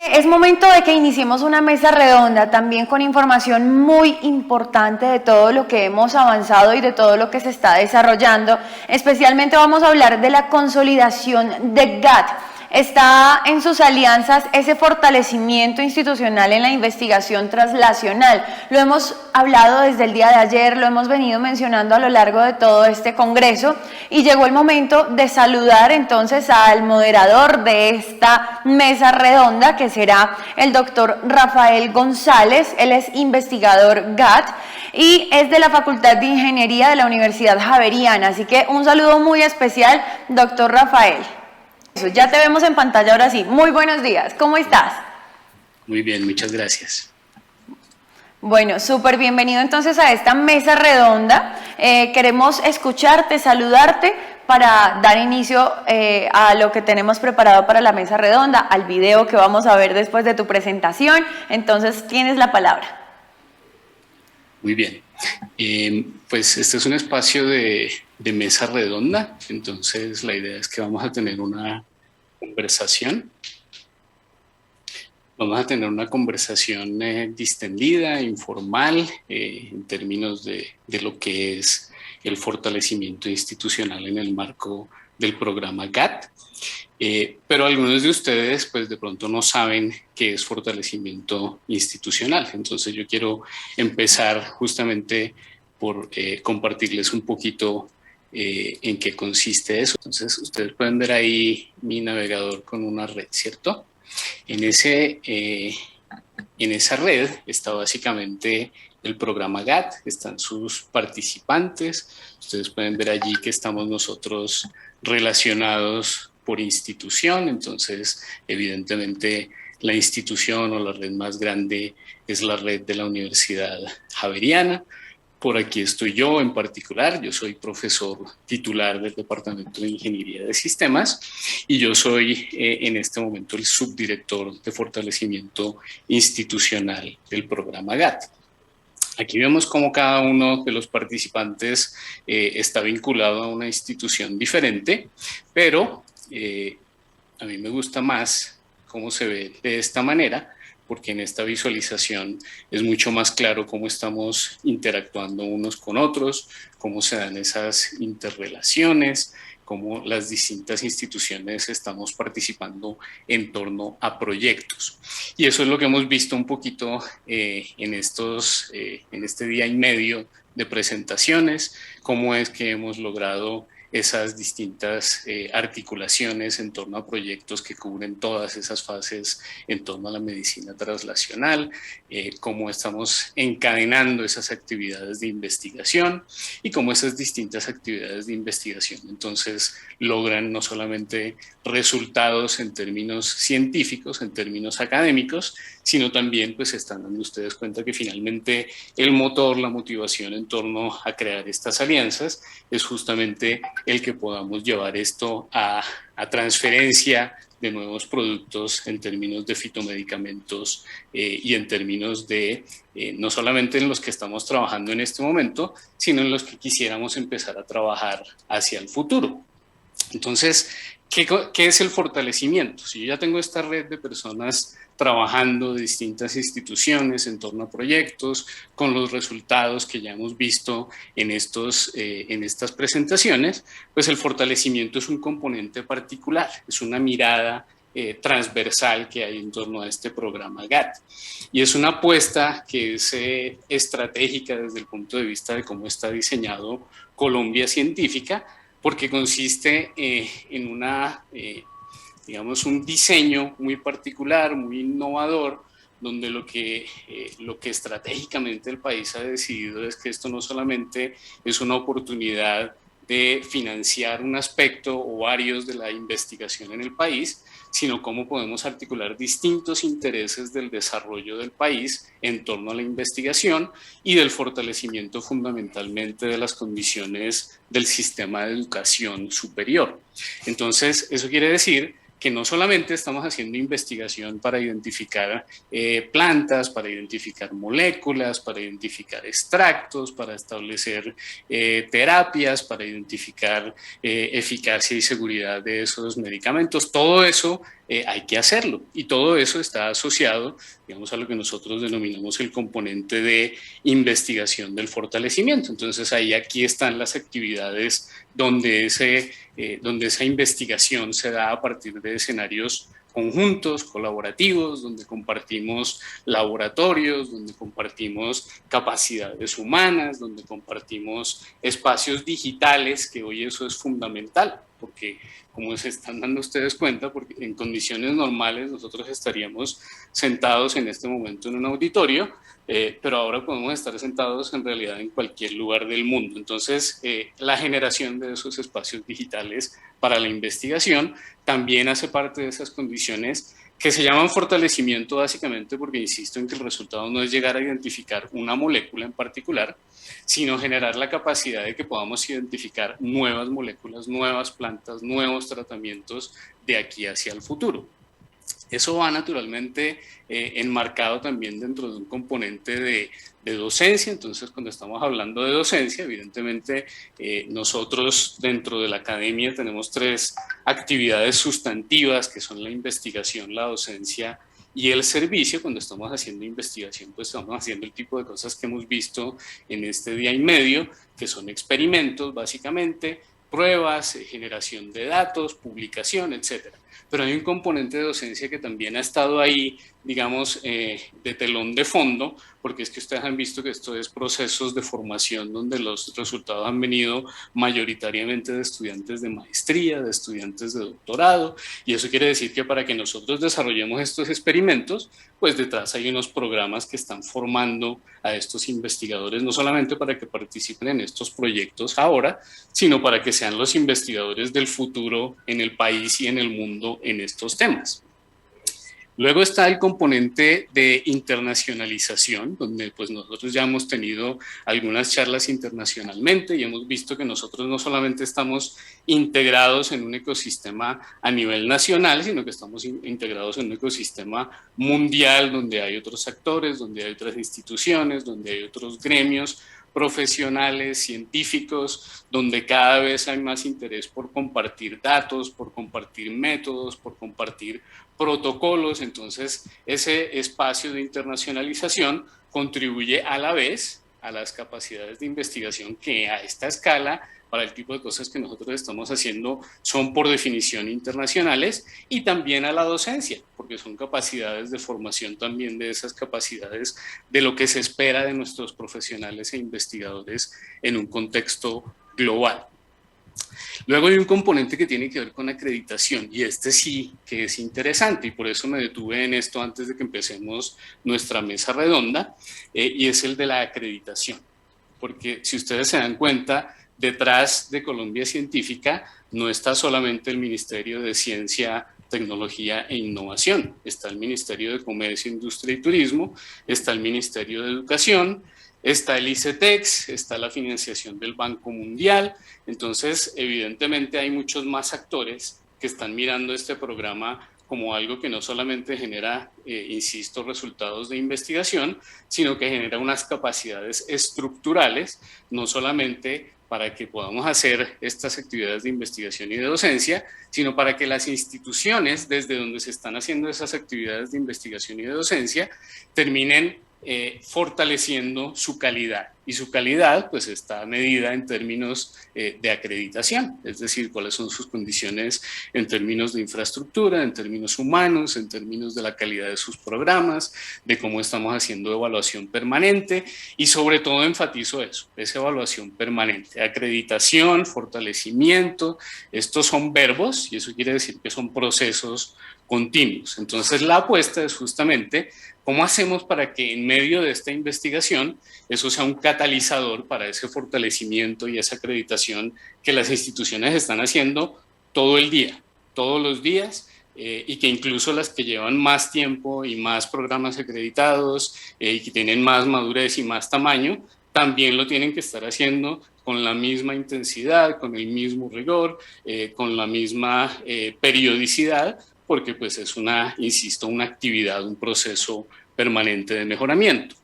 Es momento de que iniciemos una mesa redonda también con información muy importante de todo lo que hemos avanzado y de todo lo que se está desarrollando. Especialmente vamos a hablar de la consolidación de GATT. Está en sus alianzas ese fortalecimiento institucional en la investigación translacional. Lo hemos hablado desde el día de ayer, lo hemos venido mencionando a lo largo de todo este congreso y llegó el momento de saludar entonces al moderador de esta mesa redonda, que será el doctor Rafael González. Él es investigador GATT y es de la Facultad de Ingeniería de la Universidad Javeriana. Así que un saludo muy especial, doctor Rafael. Ya te vemos en pantalla ahora sí. Muy buenos días, ¿cómo estás? Muy bien, muchas gracias. Bueno, súper bienvenido entonces a esta mesa redonda. Queremos escucharte, saludarte para dar inicio a lo que tenemos preparado para la mesa redonda, al video que vamos a ver después de tu presentación. Entonces, tienes la palabra. Muy bien. Pues este es un espacio de mesa redonda, entonces la idea es que vamos a tener una conversación. Vamos a tener una conversación distendida, informal, en términos de lo que es el fortalecimiento institucional en el marco del programa GATT. Pero algunos de ustedes pues de pronto no saben qué es fortalecimiento institucional. Entonces yo quiero empezar justamente por compartirles un poquito en qué consiste eso. Entonces ustedes pueden ver ahí mi navegador con una red, ¿cierto? En esa red está básicamente el programa GATT, están sus participantes. Ustedes pueden ver allí que estamos nosotros relacionados por institución, entonces evidentemente la institución o la red más grande es la red de la Universidad Javeriana. Por aquí estoy yo en particular, yo soy profesor titular del Departamento de Ingeniería de Sistemas y yo soy en este momento el subdirector de fortalecimiento institucional del programa GATT. Aquí vemos cómo cada uno de los participantes está vinculado a una institución diferente, pero a mí me gusta más cómo se ve de esta manera, porque en esta visualización es mucho más claro cómo estamos interactuando unos con otros, cómo se dan esas interrelaciones, cómo las distintas instituciones estamos participando en torno a proyectos. Y eso es lo que hemos visto un poquito en este día y medio de presentaciones, cómo es que hemos logrado esas distintas articulaciones en torno a proyectos que cubren todas esas fases en torno a la medicina translacional, cómo estamos encadenando esas actividades de investigación y cómo esas distintas actividades de investigación entonces logran no solamente resultados en términos científicos, en términos académicos, sino también pues están dando ustedes cuenta que finalmente el motor, la motivación en torno a crear estas alianzas es justamente el que podamos llevar esto a transferencia de nuevos productos en términos de fitomedicamentos y en términos de no solamente en los que estamos trabajando en este momento, sino en los que quisiéramos empezar a trabajar hacia el futuro. Entonces, ¿qué es el fortalecimiento? Si yo ya tengo esta red de personas trabajando de distintas instituciones en torno a proyectos, con los resultados que ya hemos visto en estas presentaciones, pues el fortalecimiento es un componente particular, es una mirada transversal que hay en torno a este programa GATT. Y es una apuesta que es estratégica desde el punto de vista de cómo está diseñado Colombia Científica, porque consiste en digamos, un diseño muy particular, muy innovador, donde lo que estratégicamente el país ha decidido es que esto no solamente es una oportunidad de financiar un aspecto o varios de la investigación en el país, sino cómo podemos articular distintos intereses del desarrollo del país en torno a la investigación y del fortalecimiento fundamentalmente de las condiciones del sistema de educación superior. Entonces, eso quiere decir que no solamente estamos haciendo investigación para identificar plantas, para identificar moléculas, para identificar extractos, para establecer terapias, para identificar eficacia y seguridad de esos medicamentos. Todo eso hay que hacerlo, y todo eso está asociado, digamos, a lo que nosotros denominamos el componente de investigación del fortalecimiento. Entonces ahí aquí están las actividades donde esa investigación se da a partir de escenarios conjuntos, colaborativos, donde compartimos laboratorios, donde compartimos capacidades humanas, donde compartimos espacios digitales, que hoy eso es fundamental, porque como se están dando ustedes cuenta, porque en condiciones normales nosotros estaríamos sentados en este momento en un auditorio, pero ahora podemos estar sentados en realidad en cualquier lugar del mundo. Entonces, la generación de esos espacios digitales para la investigación también hace parte de esas condiciones que se llaman fortalecimiento, básicamente porque insisto en que el resultado no es llegar a identificar una molécula en particular, sino generar la capacidad de que podamos identificar nuevas moléculas, nuevas plantas, nuevos tratamientos de aquí hacia el futuro. Eso va naturalmente enmarcado también dentro de un componente de docencia. Entonces, cuando estamos hablando de docencia, evidentemente nosotros dentro de la academia tenemos 3 actividades sustantivas, que son la investigación, la docencia y el servicio. Cuando estamos haciendo investigación, pues estamos haciendo el tipo de cosas que hemos visto en este día y medio, que son experimentos básicamente, pruebas, generación de datos, publicación, etcétera. Pero hay un componente de docencia que también ha estado ahí, digamos, de telón de fondo, porque es que ustedes han visto que esto es procesos de formación donde los resultados han venido mayoritariamente de estudiantes de maestría, de estudiantes de doctorado, y eso quiere decir que para que nosotros desarrollemos estos experimentos, pues detrás hay unos programas que están formando a estos investigadores, no solamente para que participen en estos proyectos ahora, sino para que sean los investigadores del futuro en el país y en el mundo en estos temas. Luego está el componente de internacionalización, donde pues nosotros ya hemos tenido algunas charlas internacionalmente y hemos visto que nosotros no solamente estamos integrados en un ecosistema a nivel nacional, sino que estamos integrados en un ecosistema mundial, donde hay otros actores, donde hay otras instituciones, donde hay otros gremios profesionales, científicos, donde cada vez hay más interés por compartir datos, por compartir métodos, por compartir protocolos. Entonces, ese espacio de internacionalización contribuye a la vez a las capacidades de investigación que a esta escala, para el tipo de cosas que nosotros estamos haciendo, son por definición internacionales, y también a la docencia, porque son capacidades de formación también de esas capacidades de lo que se espera de nuestros profesionales e investigadores en un contexto global. Luego hay un componente que tiene que ver con acreditación, y este sí que es interesante, y por eso me detuve en esto antes de que empecemos nuestra mesa redonda, y es el de la acreditación. Porque si ustedes se dan cuenta, detrás de Colombia Científica no está solamente el Ministerio de Ciencia, Tecnología e Innovación, está el Ministerio de Comercio, Industria y Turismo, está el Ministerio de Educación, está el ICETEX, está la financiación del Banco Mundial. Entonces, evidentemente hay muchos más actores que están mirando este programa como algo que no solamente genera, insisto, resultados de investigación, sino que genera unas capacidades estructurales, no solamente para que podamos hacer estas actividades de investigación y de docencia, sino para que las instituciones desde donde se están haciendo esas actividades de investigación y de docencia terminen fortaleciendo su calidad, y su calidad pues está medida en términos de acreditación, es decir, cuáles son sus condiciones en términos de infraestructura, en términos humanos, en términos de la calidad de sus programas, de cómo estamos haciendo evaluación permanente, y sobre todo enfatizo eso, esa evaluación permanente, acreditación, fortalecimiento. Estos son verbos y eso quiere decir que son procesos continuos. Entonces la apuesta es justamente cómo hacemos para que en medio de esta investigación eso sea un catalizador para ese fortalecimiento y esa acreditación que las instituciones están haciendo todo el día, todos los días, y que incluso las que llevan más tiempo y más programas acreditados y que tienen más madurez y más tamaño, también lo tienen que estar haciendo con la misma intensidad, con el mismo rigor, con la misma periodicidad, porque pues es insisto, una actividad, un proceso permanente de mejoramiento.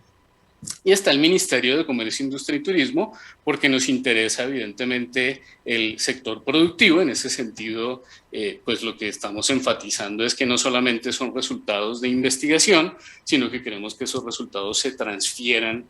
Y está el Ministerio de Comercio, Industria y Turismo, porque nos interesa evidentemente el sector productivo. En ese sentido, pues lo que estamos enfatizando es que no solamente son resultados de investigación, sino que queremos que esos resultados se transfieran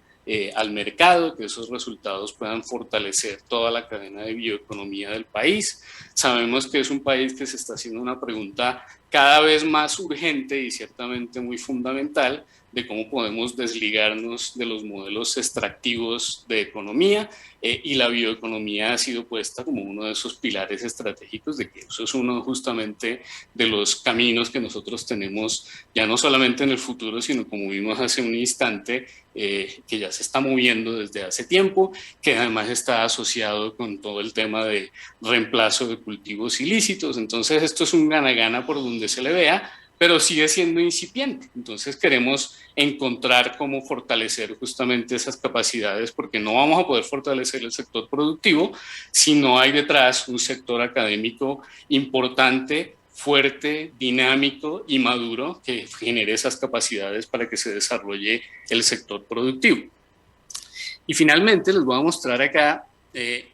al mercado, que esos resultados puedan fortalecer toda la cadena de bioeconomía del país. Sabemos que es un país que se está haciendo una pregunta cada vez más urgente y ciertamente muy fundamental de cómo podemos desligarnos de los modelos extractivos de economía, y la bioeconomía ha sido puesta como uno de esos pilares estratégicos, de que eso es uno justamente de los caminos que nosotros tenemos ya no solamente en el futuro, sino como vimos hace un instante, que ya se está moviendo desde hace tiempo, que además está asociado con todo el tema de reemplazo de cultivos ilícitos. Entonces esto es un gana-gana por donde se le vea, pero sigue siendo incipiente. Entonces queremos encontrar cómo fortalecer justamente esas capacidades, porque no vamos a poder fortalecer el sector productivo si no hay detrás un sector académico importante, fuerte, dinámico y maduro, que genere esas capacidades para que se desarrolle el sector productivo. Y finalmente les voy a mostrar acá,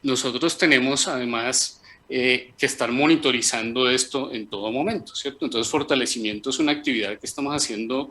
nosotros tenemos además que estar monitorizando esto en todo momento, ¿cierto? Entonces, fortalecimiento es una actividad que estamos haciendo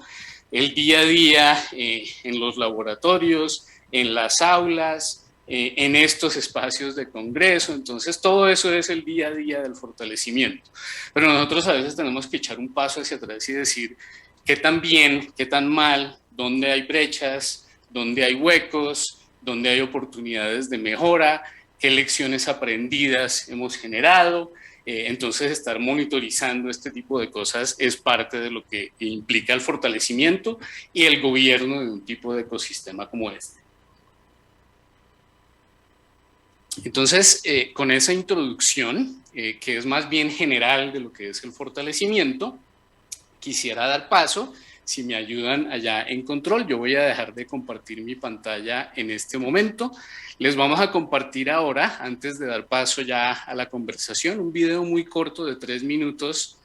el día a día en los laboratorios, en las aulas, en estos espacios de congreso. Entonces, todo eso es el día a día del fortalecimiento. Pero nosotros a veces tenemos que echar un paso hacia atrás y decir qué tan bien, qué tan mal, dónde hay brechas, dónde hay huecos, dónde hay oportunidades de mejora, qué lecciones aprendidas hemos generado. Entonces, estar monitorizando este tipo de cosas es parte de lo que implica el fortalecimiento y el gobierno de un tipo de ecosistema como este. Entonces, con esa introducción, que es más bien general de lo que es el fortalecimiento, quisiera dar paso. Si me ayudan allá en control, yo voy a dejar de compartir mi pantalla en este momento. Les vamos a compartir ahora, antes de dar paso ya a la conversación, un video muy corto de 3 minutos,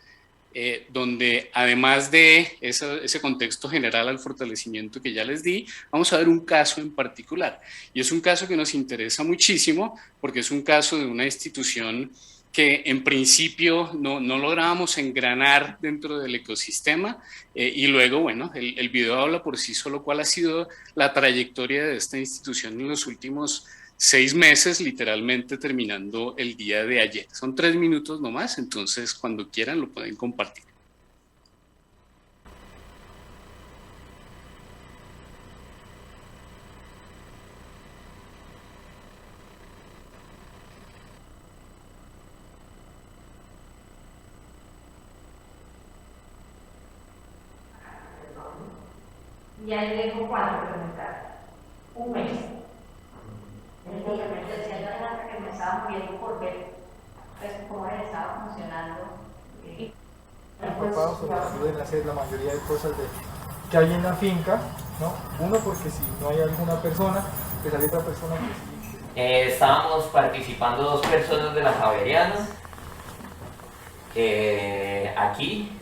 donde además de ese contexto general al fortalecimiento que ya les di, vamos a ver un caso en particular. Y es un caso que nos interesa muchísimo porque es un caso de una institución que en principio no lográbamos engranar dentro del ecosistema, y luego, bueno, el video habla por sí solo cuál ha sido la trayectoria de esta institución en los últimos 6 meses, literalmente terminando el día de ayer. Son 3 minutos nomás, entonces cuando quieran lo pueden compartir. Y ahí dejo 4 preguntar. Un mes. Entonces, decía que me estaba moviendo por ver cómo estaba funcionando. Papás pueden hacer la mayoría de cosas que hay en la finca, ¿no? Uno, porque si no hay alguna persona, pues hay otra persona que sí. Estábamos participando 2 personas de la Javeriana. Aquí.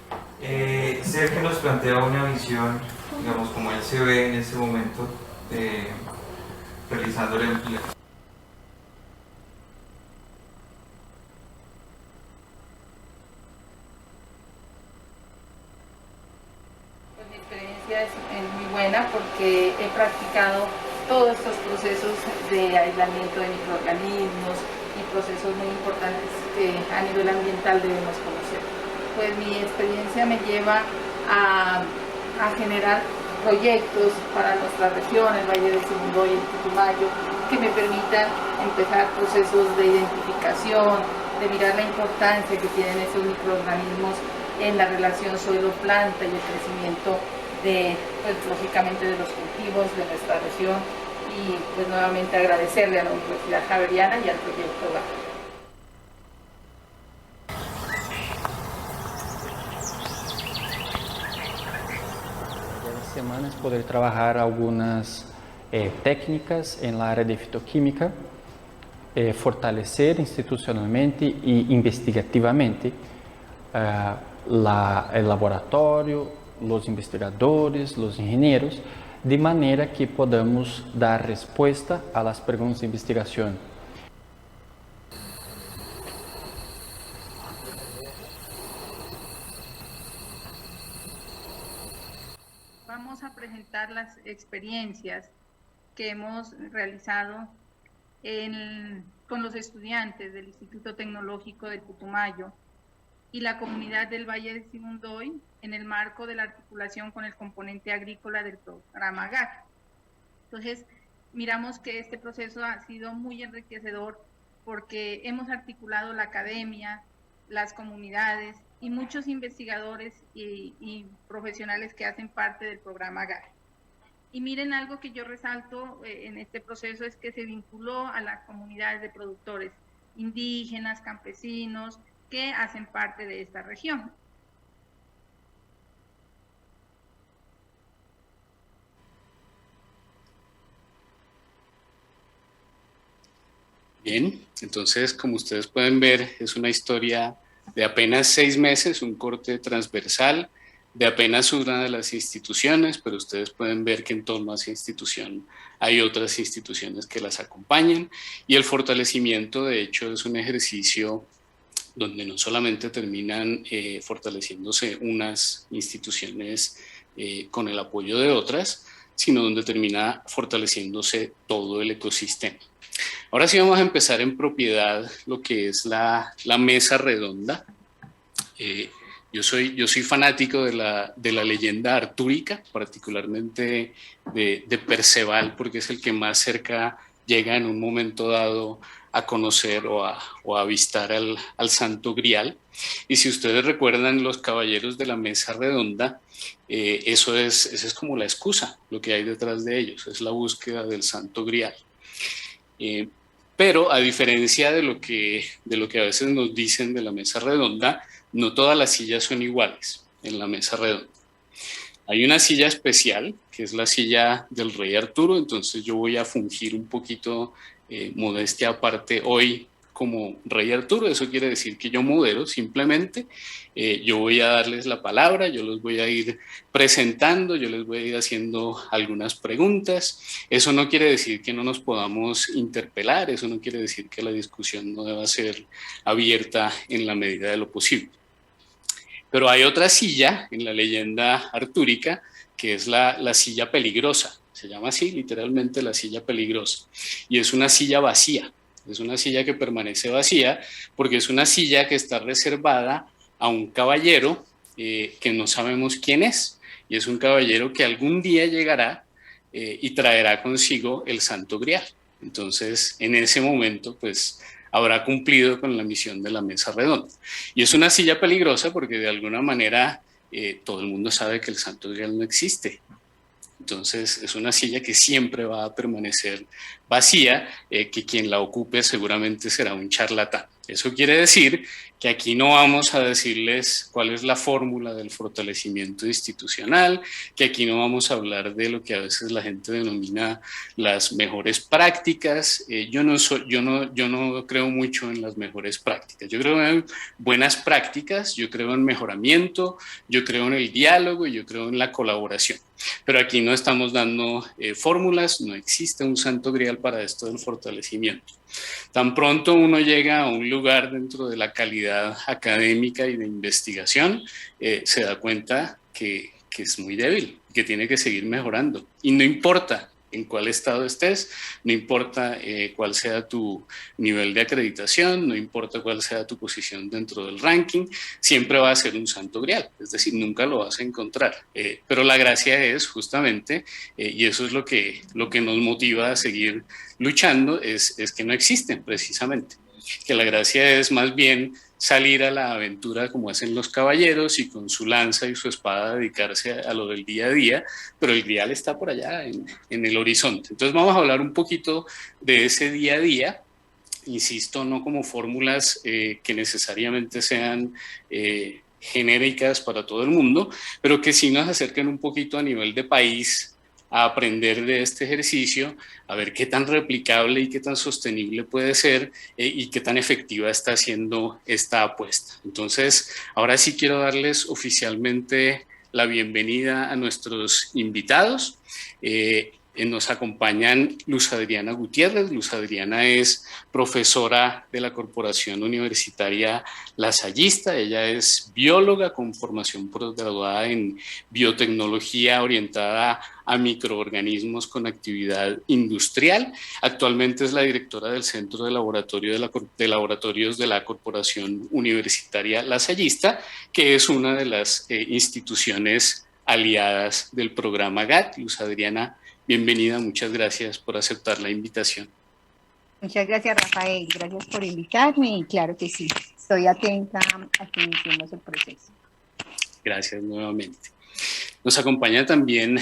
Sergio nos plantea una visión, digamos, como él se ve en este momento, realizando el empleo. Pues mi experiencia es muy buena porque he practicado todos estos procesos de aislamiento de microorganismos y procesos muy importantes que a nivel ambiental debemos conocer. Pues mi experiencia me lleva a generar proyectos para nuestra región, el Valle del Sibundoy y el Putumayo, que me permitan empezar procesos de identificación, de mirar la importancia que tienen esos microorganismos en la relación suelo-planta y el crecimiento pues, lógicamente de los cultivos de nuestra región, y pues nuevamente agradecerle a la Universidad Javeriana y al proyecto GAT. Semanas poder trabajar algunas técnicas en la área de fitoquímica, fortalecer institucionalmente e investigativamente el laboratório, os investigadores, os engenheiros, de maneira que podamos dar resposta às perguntas de investigação. Vamos a presentar las experiencias que hemos realizado con los estudiantes del Instituto Tecnológico del Putumayo y la comunidad del Valle de Sibundoy en el marco de la articulación con el componente agrícola del programa GAT. Entonces, miramos que este proceso ha sido muy enriquecedor porque hemos articulado la academia, las comunidades y muchos investigadores y profesionales que hacen parte del programa GAT. Y miren, algo que yo resalto en este proceso es que se vinculó a las comunidades de productores indígenas, campesinos, que hacen parte de esta región. Bien, entonces como ustedes pueden ver es una historia de apenas 6 meses, un corte transversal de apenas una de las instituciones, pero ustedes pueden ver que en torno a esa institución hay otras instituciones que las acompañan y el fortalecimiento de hecho es un ejercicio donde no solamente terminan fortaleciéndose unas instituciones con el apoyo de otras, sino donde termina fortaleciéndose todo el ecosistema. Ahora sí vamos a empezar en propiedad lo que es la mesa redonda. Yo soy fanático de la leyenda artúrica, particularmente de Perceval, porque es el que más cerca llega en un momento dado a conocer o a avistar al Santo Grial. Y si ustedes recuerdan los caballeros de la mesa redonda, esa es como la excusa, lo que hay detrás de ellos, es la búsqueda del Santo Grial. Pero a diferencia de lo que a veces nos dicen de la mesa redonda, no todas las sillas son iguales en la mesa redonda. Hay una silla especial, que es la silla del rey Arturo, entonces yo voy a fungir un poquito, modestia aparte, hoy como rey Arturo. Eso quiere decir que yo modero simplemente, yo voy a darles la palabra, yo los voy a ir presentando, yo les voy a ir haciendo algunas preguntas. Eso no quiere decir que no nos podamos interpelar, eso no quiere decir que la discusión no deba ser abierta en la medida de lo posible. Pero hay otra silla en la leyenda artúrica que es la silla peligrosa, se llama así literalmente la silla peligrosa, y es una silla vacía. Es una silla que permanece vacía porque es una silla que está reservada a un caballero que no sabemos quién es, y es un caballero que algún día llegará y traerá consigo el Santo Grial. Entonces, en ese momento, pues, habrá cumplido con la misión de la mesa redonda. Y es una silla peligrosa porque de alguna manera todo el mundo sabe que el Santo Grial no existe. Entonces es una silla que siempre va a permanecer vacía, que quien la ocupe seguramente será un charlatán. Eso quiere decir que aquí no vamos a decirles cuál es la fórmula del fortalecimiento institucional, que aquí no vamos a hablar de lo que a veces la gente denomina las mejores prácticas. Yo no creo mucho en las mejores prácticas. Yo creo en buenas prácticas, yo creo en mejoramiento, yo creo en el diálogo y yo creo en la colaboración. Pero aquí no estamos dando fórmulas, no existe un santo grial para esto del fortalecimiento. Tan pronto uno llega a un lugar dentro de la calidad académica y de investigación, se da cuenta que es muy débil, que tiene que seguir mejorando. Y no importa en cuál estado estés, no importa cuál sea tu nivel de acreditación, no importa cuál sea tu posición dentro del ranking, siempre va a ser un santo grial, es decir, nunca lo vas a encontrar. Pero la gracia es justamente, y eso es lo que nos motiva a seguir luchando, es que no existen precisamente. Que la gracia es más bien salir a la aventura como hacen los caballeros y con su lanza y su espada dedicarse a lo del día a día, pero el grial está por allá en el horizonte. Entonces vamos a hablar un poquito de ese día a día, insisto, no como fórmulas que necesariamente sean genéricas para todo el mundo, pero que sí nos acerquen un poquito a nivel de país a aprender de este ejercicio, a ver qué tan replicable y qué tan sostenible puede ser y qué tan efectiva está siendo esta apuesta. Entonces, ahora sí quiero darles oficialmente la bienvenida a nuestros invitados. Nos acompañan Luz Adriana Gutiérrez. Luz Adriana es profesora de la Corporación Universitaria Lasallista. Ella es bióloga con formación posgraduada en biotecnología orientada a microorganismos con actividad industrial. Actualmente es la directora del Centro de Laboratorios de la Corporación Universitaria Lasallista, que es una de las instituciones aliadas del programa GATT. Luz Adriana, bienvenida, muchas gracias por aceptar la invitación. Muchas gracias, Rafael, gracias por invitarme y claro que sí, estoy atenta a que iniciemos el proceso. Gracias nuevamente. Nos acompaña también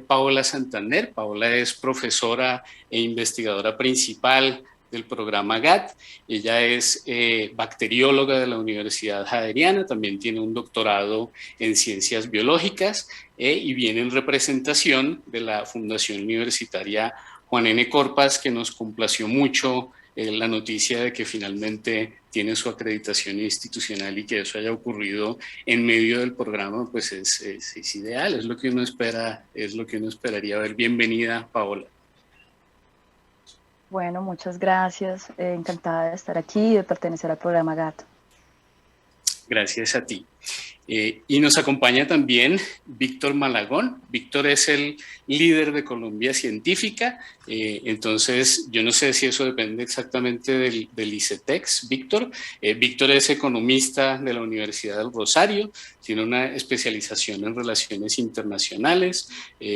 Paola Santander. Paola es profesora e investigadora principal del programa GATT. Ella es bacterióloga de la Universidad Javeriana, también tiene un doctorado en ciencias biológicas y viene en representación de la Fundación Universitaria Juan N. Corpas, que nos complació mucho la noticia de que finalmente tiene su acreditación institucional y que eso haya ocurrido en medio del programa, pues es ideal, es lo que uno espera, es lo que uno esperaría ver. Bienvenida, Paola. Bueno, muchas gracias. Encantada de estar aquí y de pertenecer al programa GATT. Gracias a ti. Y nos acompaña también Víctor Malagón. Víctor es el líder de Colombia Científica. Entonces, yo no sé si eso depende exactamente del ICETEX, Víctor. Víctor es economista de la Universidad del Rosario, tiene una especialización en relaciones internacionales,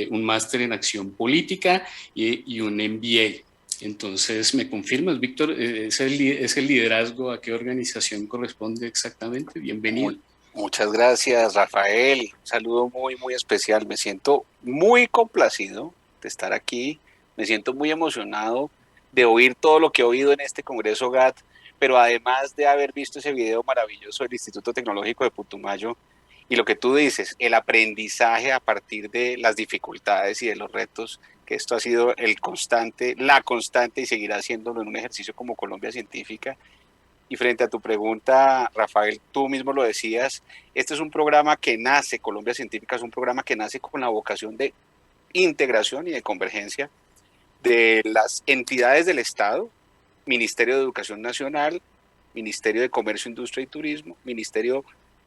un máster en acción política y un MBA. Entonces, ¿me confirmas, Víctor? ¿Es el liderazgo? ¿A qué organización corresponde exactamente? Bienvenido. Muchas gracias, Rafael. Un saludo muy, muy especial. Me siento muy complacido de estar aquí. Me siento muy emocionado de oír todo lo que he oído en este Congreso GATT, pero además de haber visto ese video maravilloso del Instituto Tecnológico de Putumayo y lo que tú dices, el aprendizaje a partir de las dificultades y de los retos, que esto ha sido la constante y seguirá siéndolo en un ejercicio como Colombia Científica. Y frente a tu pregunta, Rafael, tú mismo lo decías, este es un programa que nace, Colombia Científica es un programa que nace con la vocación de integración y de convergencia de las entidades del Estado, Ministerio de Educación Nacional, Ministerio de Comercio, Industria y Turismo, Ministerio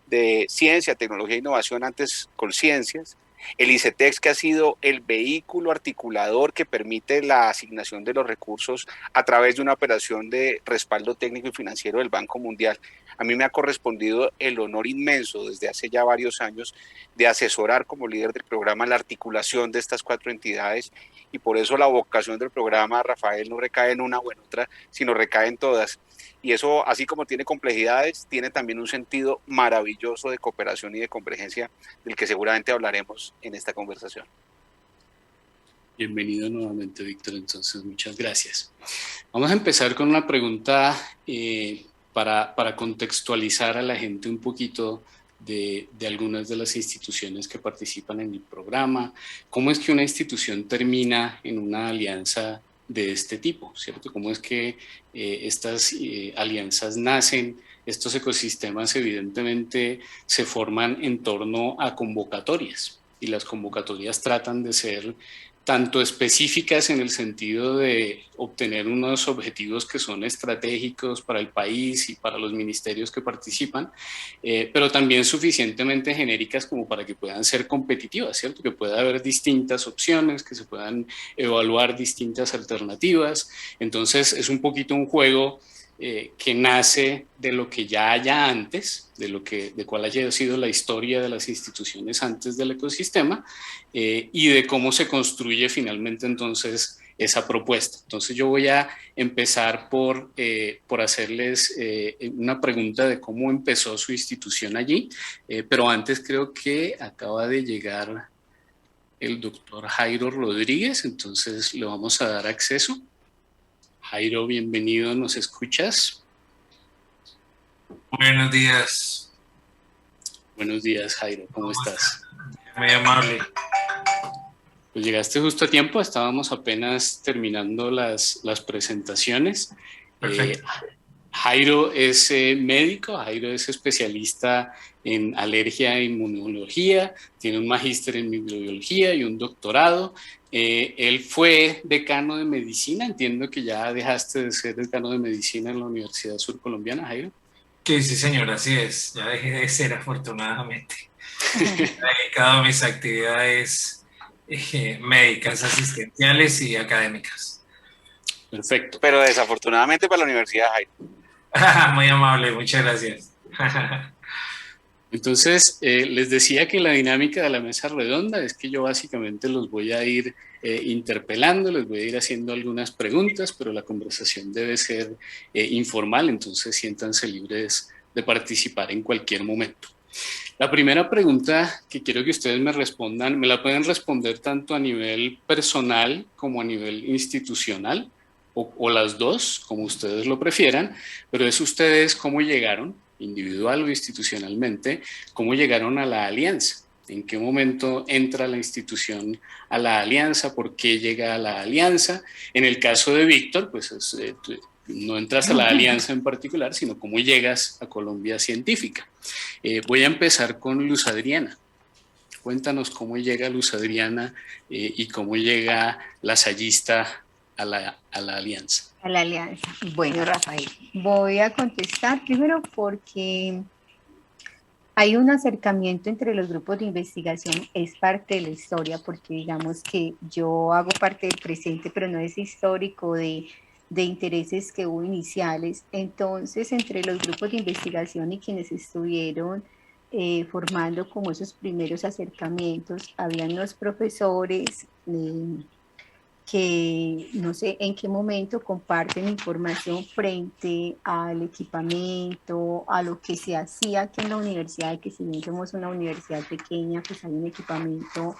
de Ciencia, Tecnología e Innovación, antes Colciencias, el ICETEX, que ha sido el vehículo articulador que permite la asignación de los recursos a través de una operación de respaldo técnico y financiero del Banco Mundial. A mí me ha correspondido el honor inmenso desde hace ya varios años de asesorar como líder del programa la articulación de estas 4 entidades y por eso la vocación del programa, Rafael, no recae en una o en otra, sino recae en todas. Y eso, así como tiene complejidades, tiene también un sentido maravilloso de cooperación y de convergencia del que seguramente hablaremos en esta conversación. Bienvenido nuevamente, Víctor. Entonces, muchas gracias. Vamos a empezar con una pregunta para contextualizar a la gente un poquito de algunas de las instituciones que participan en el programa. ¿Cómo es que una institución termina en una alianza de este tipo, ¿cierto? ¿Cómo es que estas alianzas nacen? Estos ecosistemas evidentemente se forman en torno a convocatorias y las convocatorias tratan de ser tanto específicas en el sentido de obtener unos objetivos que son estratégicos para el país y para los ministerios que participan, pero también suficientemente genéricas como para que puedan ser competitivas, ¿cierto? Que pueda haber distintas opciones, que se puedan evaluar distintas alternativas. Entonces es un poquito un juego que nace de lo que ya haya antes, de cuál haya sido la historia de las instituciones antes del ecosistema y de cómo se construye finalmente entonces esa propuesta. Entonces yo voy a empezar por hacerles una pregunta de cómo empezó su institución allí, pero antes creo que acaba de llegar el doctor Jairo Rodríguez, entonces le vamos a dar acceso. Jairo, bienvenido, ¿nos escuchas? Buenos días. Buenos días, Jairo, ¿cómo estás? Muy amable. Pues llegaste justo a tiempo, estábamos apenas terminando las presentaciones. Perfecto. Jairo es médico, Jairo es especialista en alergia e inmunología, tiene un magíster en microbiología y un doctorado. Él fue decano de medicina, entiendo que ya dejaste de ser decano de medicina en la Universidad Surcolombiana, Jairo. Sí, sí, señor, así es. Ya dejé de ser, afortunadamente. He dedicado a mis actividades médicas, asistenciales y académicas. Perfecto. Pero desafortunadamente para la Universidad, Jairo. Muy amable, muchas gracias. Entonces, les decía que la dinámica de la mesa redonda es que yo básicamente los voy a ir interpelando, les voy a ir haciendo algunas preguntas, pero la conversación debe ser informal, entonces siéntanse libres de participar en cualquier momento. La primera pregunta que quiero que ustedes me respondan, me la pueden responder tanto a nivel personal como a nivel institucional, o las dos, como ustedes lo prefieran, pero es ustedes cómo llegaron, individual o institucionalmente, cómo llegaron a la alianza. ¿En qué momento entra la institución a la alianza? ¿Por qué llega a la alianza? En el caso de Víctor, pues no entras a la alianza en particular, sino cómo llegas a Colombia Científica. Voy a empezar con Luz Adriana. Cuéntanos cómo llega Luz Adriana y cómo llega lasallista a la alianza. A la alianza. Bueno, Rafael, voy a contestar primero porque hay un acercamiento entre los grupos de investigación, es parte de la historia, porque digamos que yo hago parte del presente, pero no es histórico de intereses que hubo iniciales. Entonces, entre los grupos de investigación y quienes estuvieron formando como esos primeros acercamientos, habían los profesores que no sé en qué momento comparten información frente al equipamiento, a lo que se hacía aquí en la universidad, que si bien somos una universidad pequeña, pues hay un equipamiento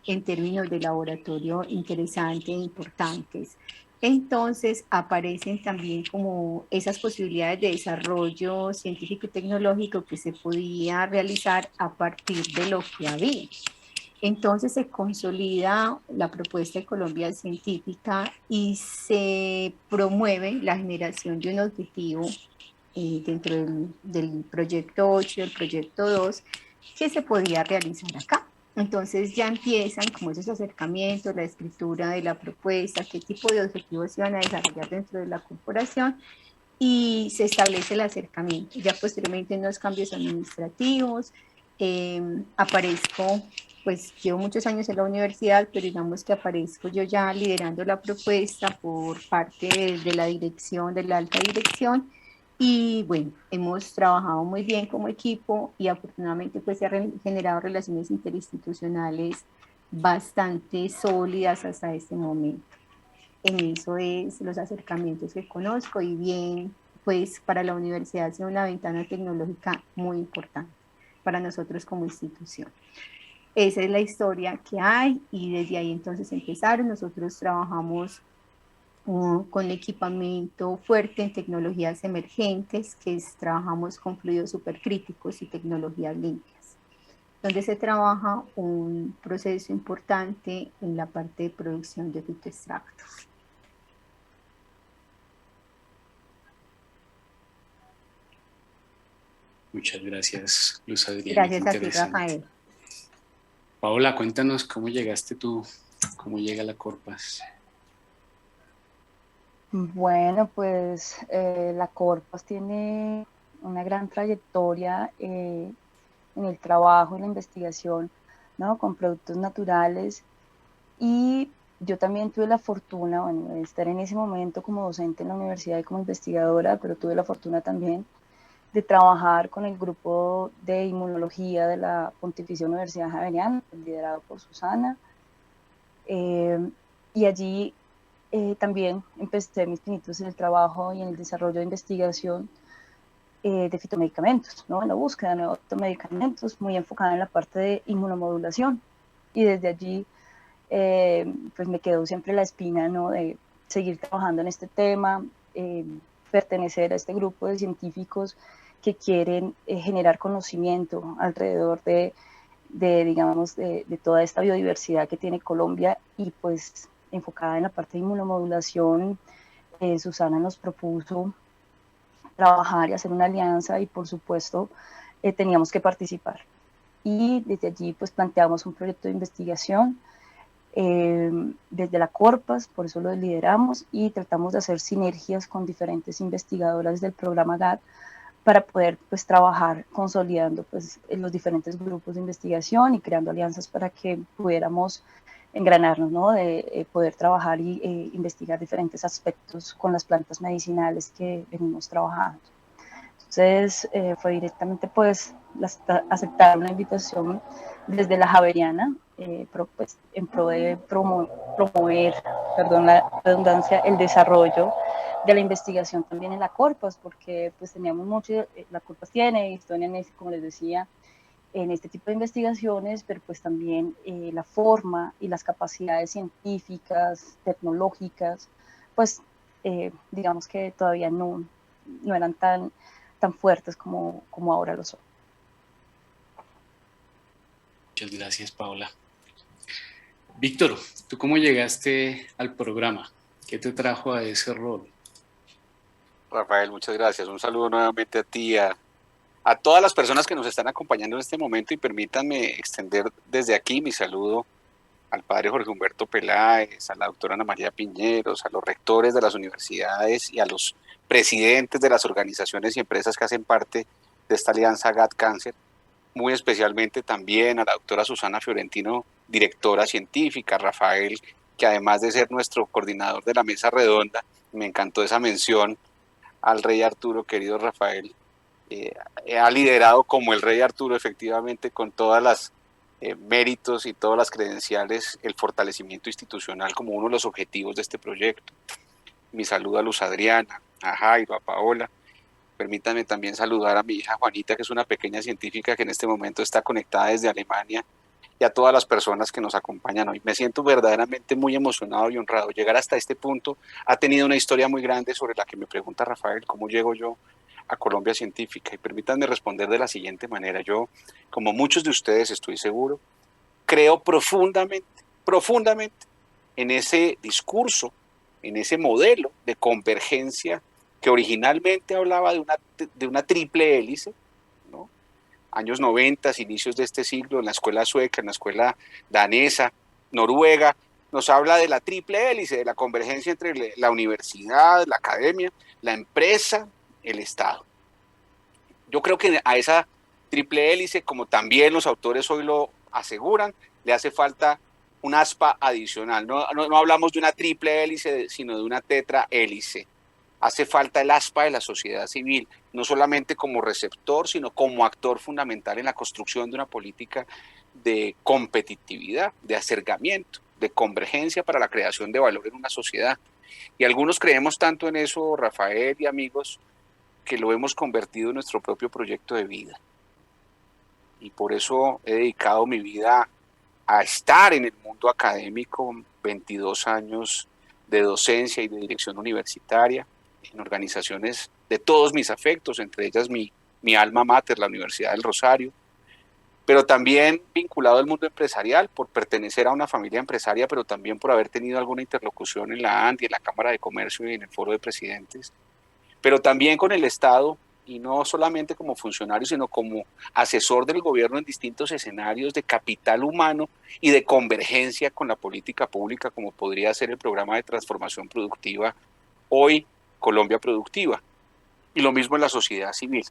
en términos de laboratorio interesante e importantes. Entonces aparecen también como esas posibilidades de desarrollo científico y tecnológico que se podía realizar a partir de lo que había. Entonces se consolida la propuesta de Colombia Científica y se promueve la generación de un objetivo dentro del proyecto 8 y el proyecto 2 que se podía realizar acá. Entonces ya empiezan como esos acercamientos, la escritura de la propuesta, qué tipo de objetivos se van a desarrollar dentro de la corporación y se establece el acercamiento. Ya posteriormente en los cambios administrativos aparezco, pues llevo muchos años en la universidad, pero digamos que aparezco yo ya liderando la propuesta por parte de la dirección, de la alta dirección, y bueno, hemos trabajado muy bien como equipo y afortunadamente pues se han generado relaciones interinstitucionales bastante sólidas hasta este momento. En eso es los acercamientos que conozco y bien, pues para la universidad ha sido una ventana tecnológica muy importante para nosotros como institución. Esa es la historia que hay y desde ahí entonces empezaron. Nosotros trabajamos con equipamiento fuerte en tecnologías emergentes, trabajamos con fluidos supercríticos y tecnologías limpias, donde se trabaja un proceso importante en la parte de producción de fitoextractos. Muchas gracias, Luz Adriana. Gracias a ti, Rafael. Paola, cuéntanos cómo llegaste tú, cómo llega la Corpas. Bueno, pues la Corpas tiene una gran trayectoria en el trabajo y la investigación, ¿no? Con productos naturales, y yo también tuve la fortuna, bueno, de estar en ese momento como docente en la universidad y como investigadora, pero tuve la fortuna también de trabajar con el grupo de inmunología de la Pontificia Universidad Javeriana, liderado por Susana, y allí también empecé mis pinitos en el trabajo y en el desarrollo de investigación de fitomedicamentos, ¿no? En la búsqueda de nuevos fitomedicamentos, muy enfocada en la parte de inmunomodulación, y desde allí pues me quedó siempre la espina, ¿no? De seguir trabajando en este tema, pertenecer a este grupo de científicos que quieren generar conocimiento alrededor de digamos, de toda esta biodiversidad que tiene Colombia y pues enfocada en la parte de inmunomodulación. Susana nos propuso trabajar y hacer una alianza y por supuesto teníamos que participar. Y desde allí pues planteamos un proyecto de investigación desde la Corpas, por eso lo lideramos y tratamos de hacer sinergias con diferentes investigadoras del programa GAT para poder pues trabajar consolidando pues los diferentes grupos de investigación y creando alianzas para que pudiéramos engranarnos, ¿no? De poder trabajar y investigar diferentes aspectos con las plantas medicinales que venimos trabajando. Entonces fue directamente pues aceptar una invitación desde la Javeriana pues, en pro de promover, perdón la redundancia, el desarrollo de la investigación también en la Corpas, porque pues teníamos mucho, la Corpas tiene historia en como les decía, en este tipo de investigaciones, pero pues también la forma y las capacidades científicas, tecnológicas, pues digamos que todavía no eran tan fuertes como ahora lo son. Muchas gracias, Paola. Víctor, ¿tú cómo llegaste al programa? ¿Qué te trajo a ese rol? Rafael, muchas gracias. Un saludo nuevamente a ti, a todas las personas que nos están acompañando en este momento y permítanme extender desde aquí mi saludo al padre Jorge Humberto Peláez, a la doctora Ana María Piñeros, a los rectores de las universidades y a los presidentes de las organizaciones y empresas que hacen parte de esta alianza GAT Cáncer, muy especialmente también a la doctora Susana Fiorentino, directora científica, Rafael, que además de ser nuestro coordinador de la mesa redonda, me encantó esa mención al rey Arturo, querido Rafael, ha liderado como el rey Arturo efectivamente con todas las méritos y todas las credenciales el fortalecimiento institucional como uno de los objetivos de este proyecto. Mi saludo a Luz Adriana, a Jairo, a Paola. Permítanme también saludar a mi hija Juanita, que es una pequeña científica que en este momento está conectada desde Alemania, y a todas las personas que nos acompañan hoy. Me siento verdaderamente muy emocionado y honrado. Llegar hasta este punto ha tenido una historia muy grande sobre la que me pregunta Rafael, ¿cómo llego yo a Colombia Científica? Y permítanme responder de la siguiente manera. Yo, como muchos de ustedes estoy seguro, creo profundamente en ese discurso, en ese modelo de convergencia que originalmente hablaba de una triple hélice, ¿no? Años 90, inicios de este siglo, en la escuela sueca, en la escuela danesa, noruega, nos habla de la triple hélice, de la convergencia entre la universidad, la academia, la empresa, el Estado. Yo creo que a esa triple hélice, como también los autores hoy lo aseguran, le hace falta un aspa adicional. No hablamos de una triple hélice, sino de una tetra hélice. Hace falta el aspa de la sociedad civil, no solamente como receptor, sino como actor fundamental en la construcción de una política de competitividad, de acercamiento, de convergencia para la creación de valor en una sociedad. Y algunos creemos tanto en eso, Rafael y amigos, que lo hemos convertido en nuestro propio proyecto de vida. Y por eso he dedicado mi vida a estar en el mundo académico, 22 años de docencia y de dirección universitaria, en organizaciones de todos mis afectos, entre ellas mi alma mater, la Universidad del Rosario, pero también vinculado al mundo empresarial por pertenecer a una familia empresaria, pero también por haber tenido alguna interlocución en la ANDI, en la Cámara de Comercio y en el Foro de Presidentes, pero también con el Estado, y no solamente como funcionario, sino como asesor del gobierno en distintos escenarios de capital humano y de convergencia con la política pública, como podría ser el programa de transformación productiva, hoy Colombia Productiva, y lo mismo en la sociedad civil.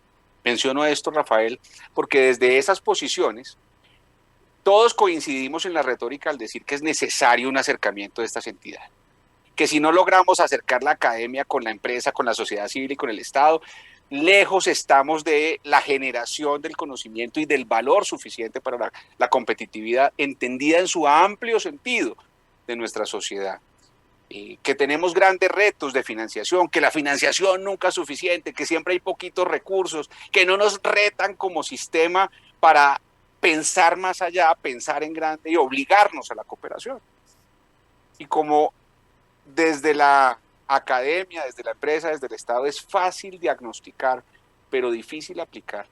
Menciono esto, Rafael, porque desde esas posiciones todos coincidimos en la retórica al decir que es necesario un acercamiento de estas entidades, que si no logramos acercar la academia con la empresa, con la sociedad civil y con el Estado, lejos estamos de la generación del conocimiento y del valor suficiente para la competitividad entendida en su amplio sentido de nuestra sociedad. Que tenemos grandes retos de financiación, que la financiación nunca es suficiente, que siempre hay poquitos recursos, que no nos retan como sistema para pensar más allá, pensar en grande y obligarnos a la cooperación. Y como desde la academia, desde la empresa, desde el Estado es fácil diagnosticar, pero difícil aplicar,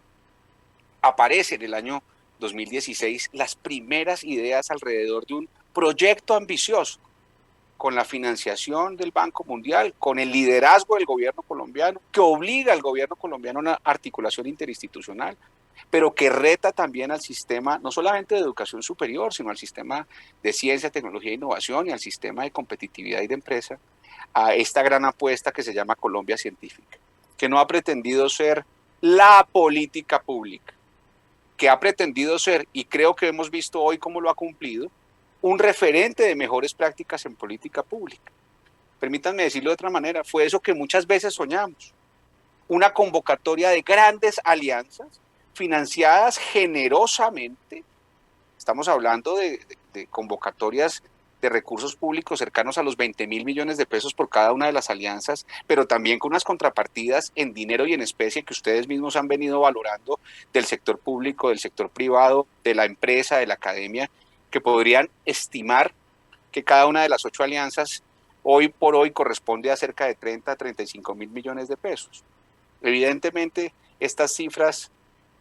aparece en el año 2016, las primeras ideas alrededor de un proyecto ambicioso, con la financiación del Banco Mundial, con el liderazgo del gobierno colombiano, que obliga al gobierno colombiano a una articulación interinstitucional, pero que reta también al sistema, no solamente de educación superior, sino al sistema de ciencia, tecnología e innovación y al sistema de competitividad y de empresa, a esta gran apuesta que se llama Colombia Científica, que no ha pretendido ser la política pública, que ha pretendido ser, y creo que hemos visto hoy cómo lo ha cumplido, un referente de mejores prácticas en política pública. Permítanme decirlo de otra manera, fue eso que muchas veces soñamos, una convocatoria de grandes alianzas financiadas generosamente. Estamos hablando de convocatorias de recursos públicos cercanos a los 20.000 millones de pesos por cada una de las alianzas, pero también con unas contrapartidas en dinero y en especie que ustedes mismos han venido valorando del sector público, del sector privado, de la empresa, de la academia, que podrían estimar que cada una de las 8 alianzas hoy por hoy corresponde a cerca de 30 a 35 mil millones de pesos. Evidentemente, estas cifras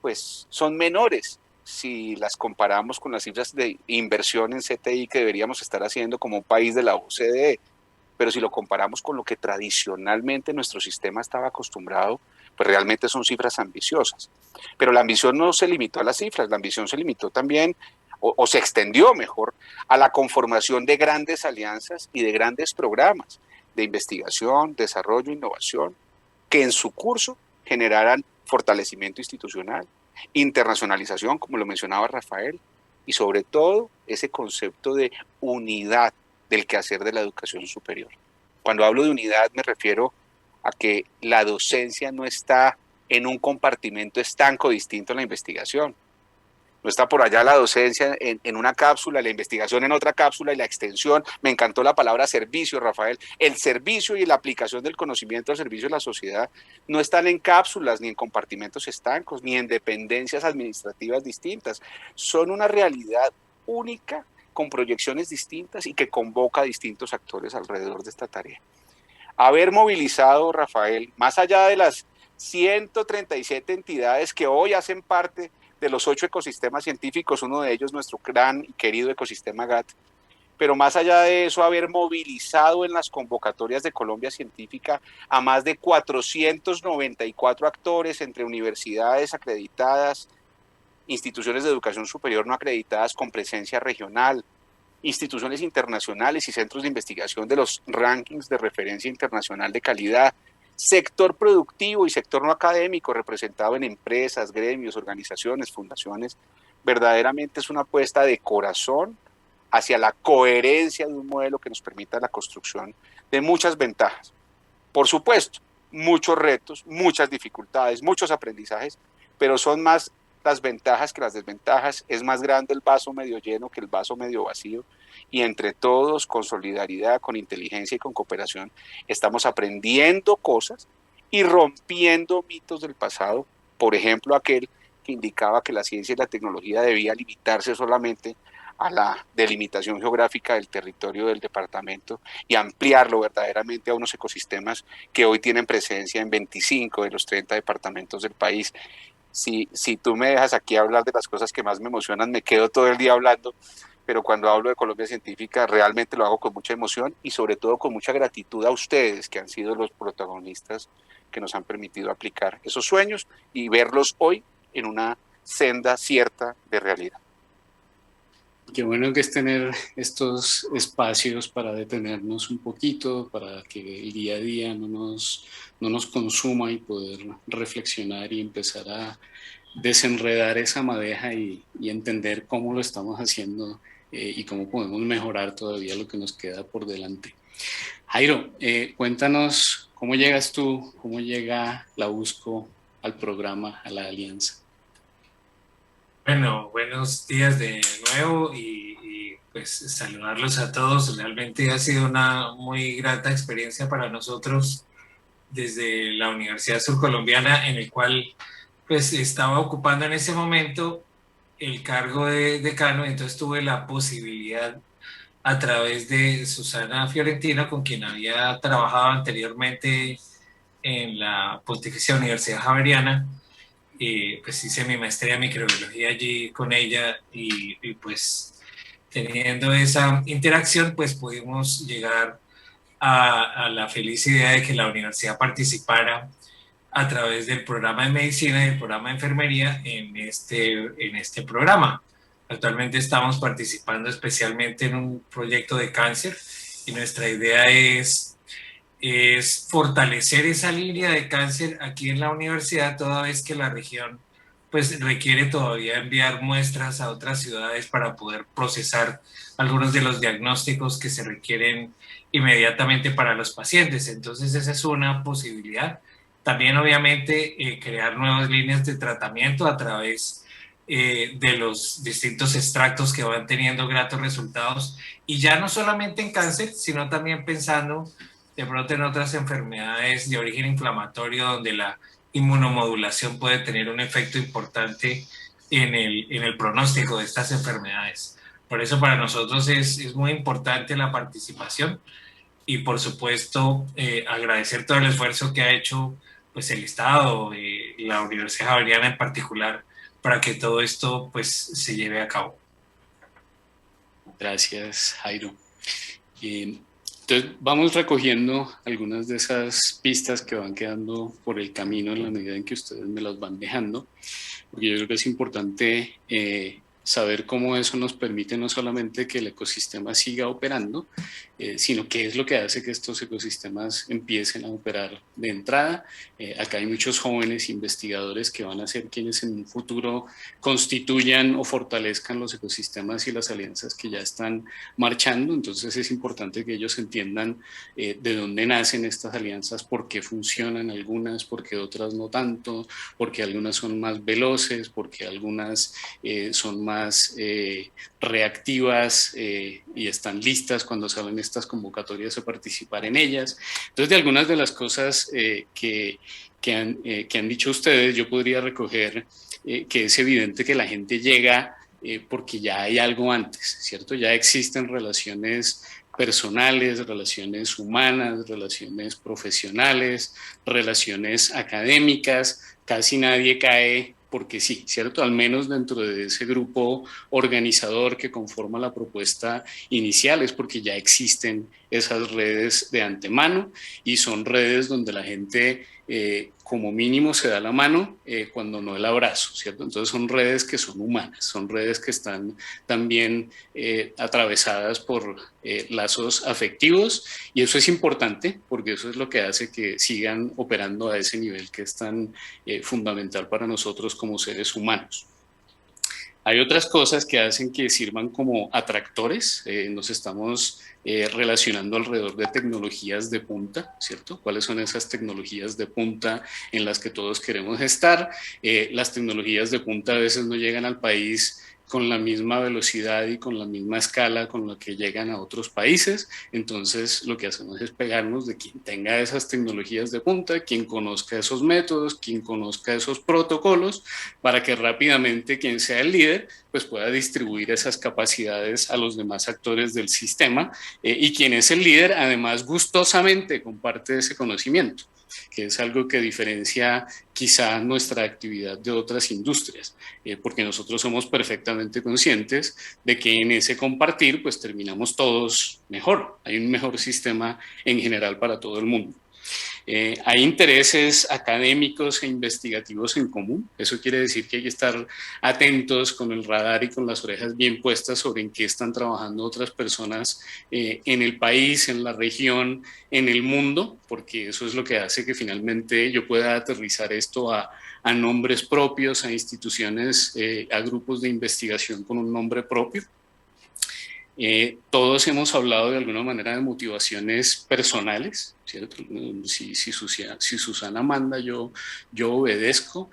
pues, son menores si las comparamos con las cifras de inversión en CTI que deberíamos estar haciendo como un país de la OCDE, pero si lo comparamos con lo que tradicionalmente nuestro sistema estaba acostumbrado, pues realmente son cifras ambiciosas. Pero la ambición no se limitó a las cifras, la ambición se limitó también o se extendió mejor a la conformación de grandes alianzas y de grandes programas de investigación, desarrollo, innovación, que en su curso generaran fortalecimiento institucional, internacionalización, como lo mencionaba Rafael, y sobre todo ese concepto de unidad del quehacer de la educación superior. Cuando hablo de unidad me refiero a que la docencia no está en un compartimento estanco distinto a la investigación. No está por allá la docencia en una cápsula, la investigación en otra cápsula y la extensión. Me encantó la palabra servicio, Rafael. El servicio y la aplicación del conocimiento al servicio de la sociedad no están en cápsulas, ni en compartimentos estancos, ni en dependencias administrativas distintas. Son una realidad única, con proyecciones distintas y que convoca a distintos actores alrededor de esta tarea. Haber movilizado, Rafael, más allá de las 137 entidades que hoy hacen parte de los 8 ecosistemas científicos, uno de ellos nuestro gran y querido ecosistema GAT, pero más allá de eso, haber movilizado en las convocatorias de Colombia Científica a más de 494 actores entre universidades acreditadas, instituciones de educación superior no acreditadas con presencia regional, instituciones internacionales y centros de investigación de los rankings de referencia internacional de calidad, sector productivo y sector no académico representado en empresas, gremios, organizaciones, fundaciones. Verdaderamente es una apuesta de corazón hacia la coherencia de un modelo que nos permita la construcción de muchas ventajas. Por supuesto, muchos retos, muchas dificultades, muchos aprendizajes, pero son más las ventajas que las desventajas. Es más grande el vaso medio lleno que el vaso medio vacío, y entre todos, con solidaridad, con inteligencia y con cooperación, estamos aprendiendo cosas y rompiendo mitos del pasado. Por ejemplo, aquel que indicaba que la ciencia y la tecnología debía limitarse solamente a la delimitación geográfica del territorio del departamento y ampliarlo verdaderamente a unos ecosistemas que hoy tienen presencia en 25 de los 30 departamentos del país. Si tú me dejas aquí hablar de las cosas que más me emocionan, me quedo todo el día hablando, pero cuando hablo de Colombia Científica realmente lo hago con mucha emoción y sobre todo con mucha gratitud a ustedes, que han sido los protagonistas que nos han permitido aplicar esos sueños y verlos hoy en una senda cierta de realidad. Qué bueno que es tener estos espacios para detenernos un poquito, para que el día a día no nos consuma y poder reflexionar y empezar a desenredar esa madeja y entender cómo lo estamos haciendo y cómo podemos mejorar todavía lo que nos queda por delante. Jairo, cuéntanos cómo llegas tú, cómo llega la USCO al programa, a la alianza. Bueno, buenos días de nuevo y pues saludarlos a todos. Realmente ha sido una muy grata experiencia para nosotros desde la Universidad Surcolombiana, en el cual pues estaba ocupando en ese momento el cargo de decano, entonces tuve la posibilidad a través de Susana Fiorentino, con quien había trabajado anteriormente en la Pontificia Universidad Javeriana, pues hice mi maestría en microbiología allí con ella y pues teniendo esa interacción pues pudimos llegar a la feliz idea de que la universidad participara a través del programa de medicina y del programa de enfermería en este programa. Actualmente estamos participando especialmente en un proyecto de cáncer y nuestra idea es fortalecer esa línea de cáncer aquí en la universidad, toda vez que la región pues requiere todavía enviar muestras a otras ciudades para poder procesar algunos de los diagnósticos que se requieren inmediatamente para los pacientes. Entonces esa es una posibilidad. También obviamente crear nuevas líneas de tratamiento a través de los distintos extractos que van teniendo gratos resultados, y ya no solamente en cáncer, sino también pensando de pronto en otras enfermedades de origen inflamatorio donde la inmunomodulación puede tener un efecto importante en el pronóstico de estas enfermedades. Por eso para nosotros es muy importante la participación y por supuesto agradecer todo el esfuerzo que ha hecho pues el Estado, la Universidad Javeriana en particular, para que todo esto pues se lleve a cabo. Gracias, Jairo. Entonces vamos recogiendo algunas de esas pistas que van quedando por el camino en la medida en que ustedes me las van dejando, porque yo creo que es importante saber cómo eso nos permite no solamente que el ecosistema siga operando, sino qué es lo que hace que estos ecosistemas empiecen a operar de entrada. Acá hay muchos jóvenes investigadores que van a ser quienes en un futuro constituyan o fortalezcan los ecosistemas y las alianzas que ya están marchando. Entonces es importante que ellos entiendan de dónde nacen estas alianzas, por qué funcionan algunas, por qué otras no tanto, por qué algunas son más veloces, por qué algunas son más reactivas y están listas cuando salen estas convocatorias a participar en ellas. Entonces, de algunas de las cosas que han dicho ustedes, yo podría recoger que es evidente que la gente llega porque ya hay algo antes, ¿cierto? Ya existen relaciones personales, relaciones humanas, relaciones profesionales, relaciones académicas. Casi nadie cae porque sí, ¿cierto? Al menos dentro de ese grupo organizador que conforma la propuesta inicial, es porque ya existen esas redes de antemano y son redes donde la gente como mínimo se da la mano cuando no el abrazo, ¿cierto? Entonces son redes que son humanas, son redes que están también atravesadas por lazos afectivos, y eso es importante porque eso es lo que hace que sigan operando a ese nivel que es tan fundamental para nosotros como seres humanos. Hay otras cosas que hacen que sirvan como atractores. Nos estamos relacionando alrededor de tecnologías de punta, ¿cierto? ¿Cuáles son esas tecnologías de punta en las que todos queremos estar? Las tecnologías de punta a veces no llegan al país con la misma velocidad y con la misma escala con la que llegan a otros países. Entonces lo que hacemos es pegarnos de quien tenga esas tecnologías de punta, quien conozca esos métodos, quien conozca esos protocolos, para que rápidamente quien sea el líder pues pueda distribuir esas capacidades a los demás actores del sistema, y quien es el líder además gustosamente comparte ese conocimiento, que es algo que diferencia quizá nuestra actividad de otras industrias, porque nosotros somos perfectamente conscientes de que en ese compartir pues terminamos todos mejor, hay un mejor sistema en general para todo el mundo. Hay intereses académicos e investigativos en común. Eso quiere decir que hay que estar atentos con el radar y con las orejas bien puestas sobre en qué están trabajando otras personas en el país, en la región, en el mundo, porque eso es lo que hace que finalmente yo pueda aterrizar esto a nombres propios, a instituciones, a grupos de investigación con un nombre propio. Todos hemos hablado de alguna manera de motivaciones personales, ¿cierto? Si Susana manda, yo obedezco.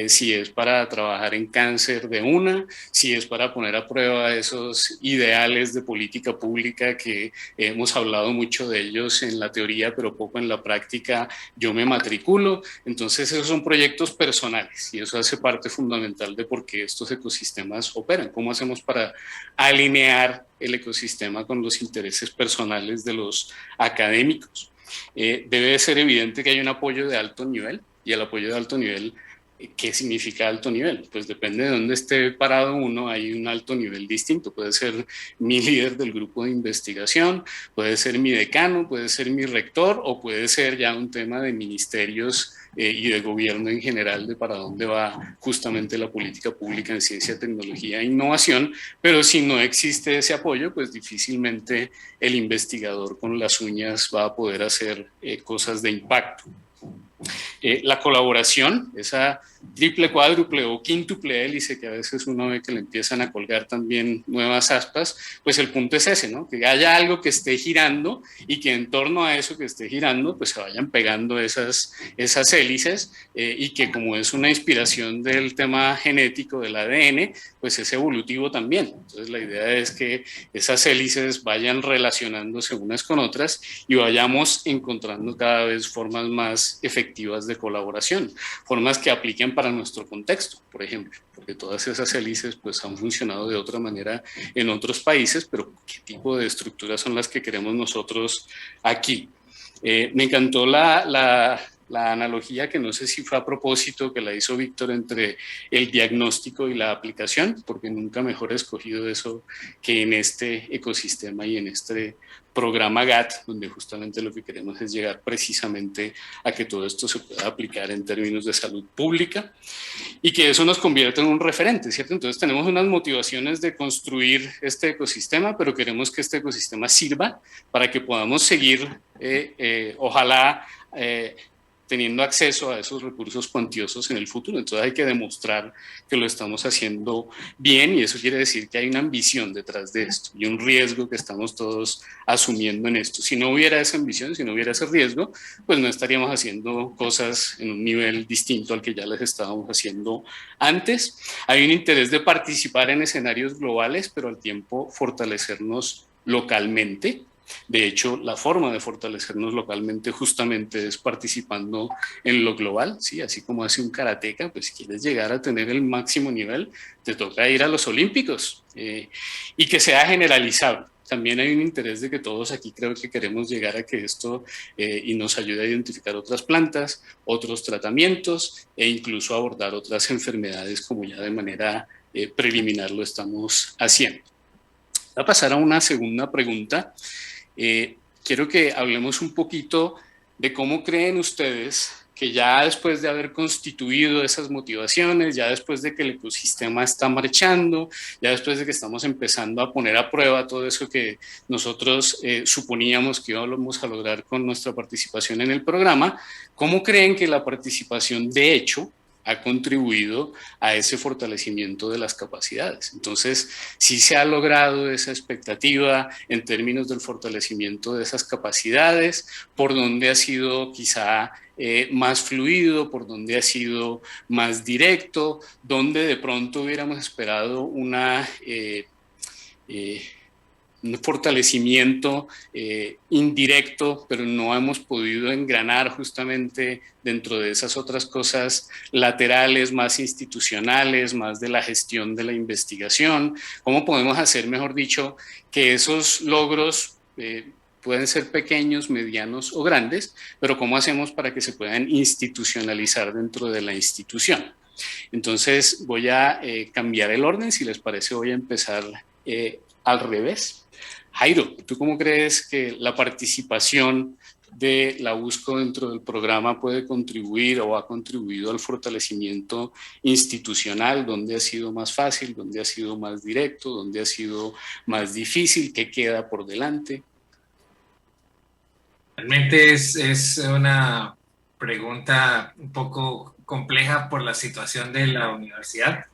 Si es para trabajar en cáncer de una, si es para poner a prueba esos ideales de política pública que hemos hablado mucho de ellos en la teoría, pero poco en la práctica, yo me matriculo. Entonces esos son proyectos personales y eso hace parte fundamental de por qué estos ecosistemas operan. ¿Cómo hacemos para alinear el ecosistema con los intereses personales de los académicos? Debe ser evidente que hay un apoyo de alto nivel, y el apoyo de alto nivel ¿Qué significa alto nivel? Pues depende de dónde esté parado uno, hay un alto nivel distinto. Puede ser mi líder del grupo de investigación, puede ser mi decano, puede ser mi rector, o puede ser ya un tema de ministerios y de gobierno en general, de para dónde va justamente la política pública en ciencia, tecnología e innovación. Pero si no existe ese apoyo, pues difícilmente el investigador con las uñas va a poder hacer cosas de impacto. La colaboración, esa triple, cuádruple o quíntuple hélice que a veces uno ve que le empiezan a colgar también nuevas aspas, pues el punto es ese, ¿no? Que haya algo que esté girando y que en torno a eso que esté girando, pues se vayan pegando esas hélices y que, como es una inspiración del tema genético del ADN, pues es evolutivo también. Entonces la idea es que esas hélices vayan relacionándose unas con otras y vayamos encontrando cada vez formas más efectivas de colaboración, formas que apliquen para nuestro contexto, por ejemplo, porque todas esas hélices pues han funcionado de otra manera en otros países, pero ¿qué tipo de estructuras son las que queremos nosotros aquí? Me encantó la analogía, que no sé si fue a propósito, que la hizo Víctor, entre el diagnóstico y la aplicación, porque nunca mejor he escogido eso que en este ecosistema y en este programa GAT, donde justamente lo que queremos es llegar precisamente a que todo esto se pueda aplicar en términos de salud pública y que eso nos convierta en un referente, ¿cierto? Entonces tenemos unas motivaciones de construir este ecosistema, pero queremos que este ecosistema sirva para que podamos seguir, ojalá, teniendo acceso a esos recursos cuantiosos en el futuro. Entonces hay que demostrar que lo estamos haciendo bien, y eso quiere decir que hay una ambición detrás de esto y un riesgo que estamos todos asumiendo en esto. Si no hubiera esa ambición, si no hubiera ese riesgo, pues no estaríamos haciendo cosas en un nivel distinto al que ya les estábamos haciendo antes. Hay un interés de participar en escenarios globales, pero al tiempo fortalecernos localmente. De hecho, la forma de fortalecernos localmente justamente es participando en lo global, ¿sí? Así como hace un karateca, pues si quieres llegar a tener el máximo nivel, te toca ir a los Olímpicos, y que sea generalizable. También hay un interés de que todos aquí creo que queremos llegar a que esto y nos ayude a identificar otras plantas, otros tratamientos e incluso abordar otras enfermedades, como ya de manera preliminar lo estamos haciendo. Voy a pasar a una segunda pregunta. Quiero que hablemos un poquito de cómo creen ustedes que ya después de haber constituido esas motivaciones, ya después de que el ecosistema está marchando, ya después de que estamos empezando a poner a prueba todo eso que nosotros suponíamos que íbamos a lograr con nuestra participación en el programa, ¿cómo creen que la participación de hecho ha contribuido a ese fortalecimiento de las capacidades? Entonces, sí se ha logrado esa expectativa en términos del fortalecimiento de esas capacidades, por donde ha sido quizá más fluido, por donde ha sido más directo, donde de pronto hubiéramos esperado un fortalecimiento indirecto, pero no hemos podido engranar justamente dentro de esas otras cosas laterales, más institucionales, más de la gestión de la investigación. ¿Cómo podemos hacer, mejor dicho, que esos logros pueden ser pequeños, medianos o grandes, pero cómo hacemos para que se puedan institucionalizar dentro de la institución? Entonces voy a cambiar el orden, si les parece voy a empezar al revés. Jairo, ¿tú cómo crees que la participación de la USCO dentro del programa puede contribuir o ha contribuido al fortalecimiento institucional? ¿Dónde ha sido más fácil? ¿Dónde ha sido más directo? ¿Dónde ha sido más difícil? ¿Qué queda por delante? Realmente es una pregunta un poco compleja por la situación de la universidad.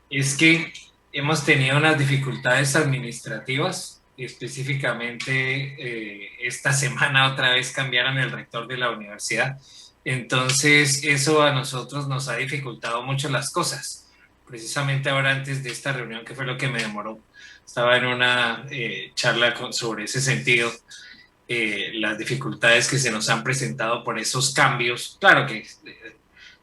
Es que hemos tenido unas dificultades administrativas. Específicamente esta semana otra vez cambiaron el rector de la universidad, entonces eso a nosotros nos ha dificultado mucho las cosas. Precisamente ahora, antes de esta reunión, que fue lo que me demoró, estaba en una charla sobre ese sentido, las dificultades que se nos han presentado por esos cambios. Claro que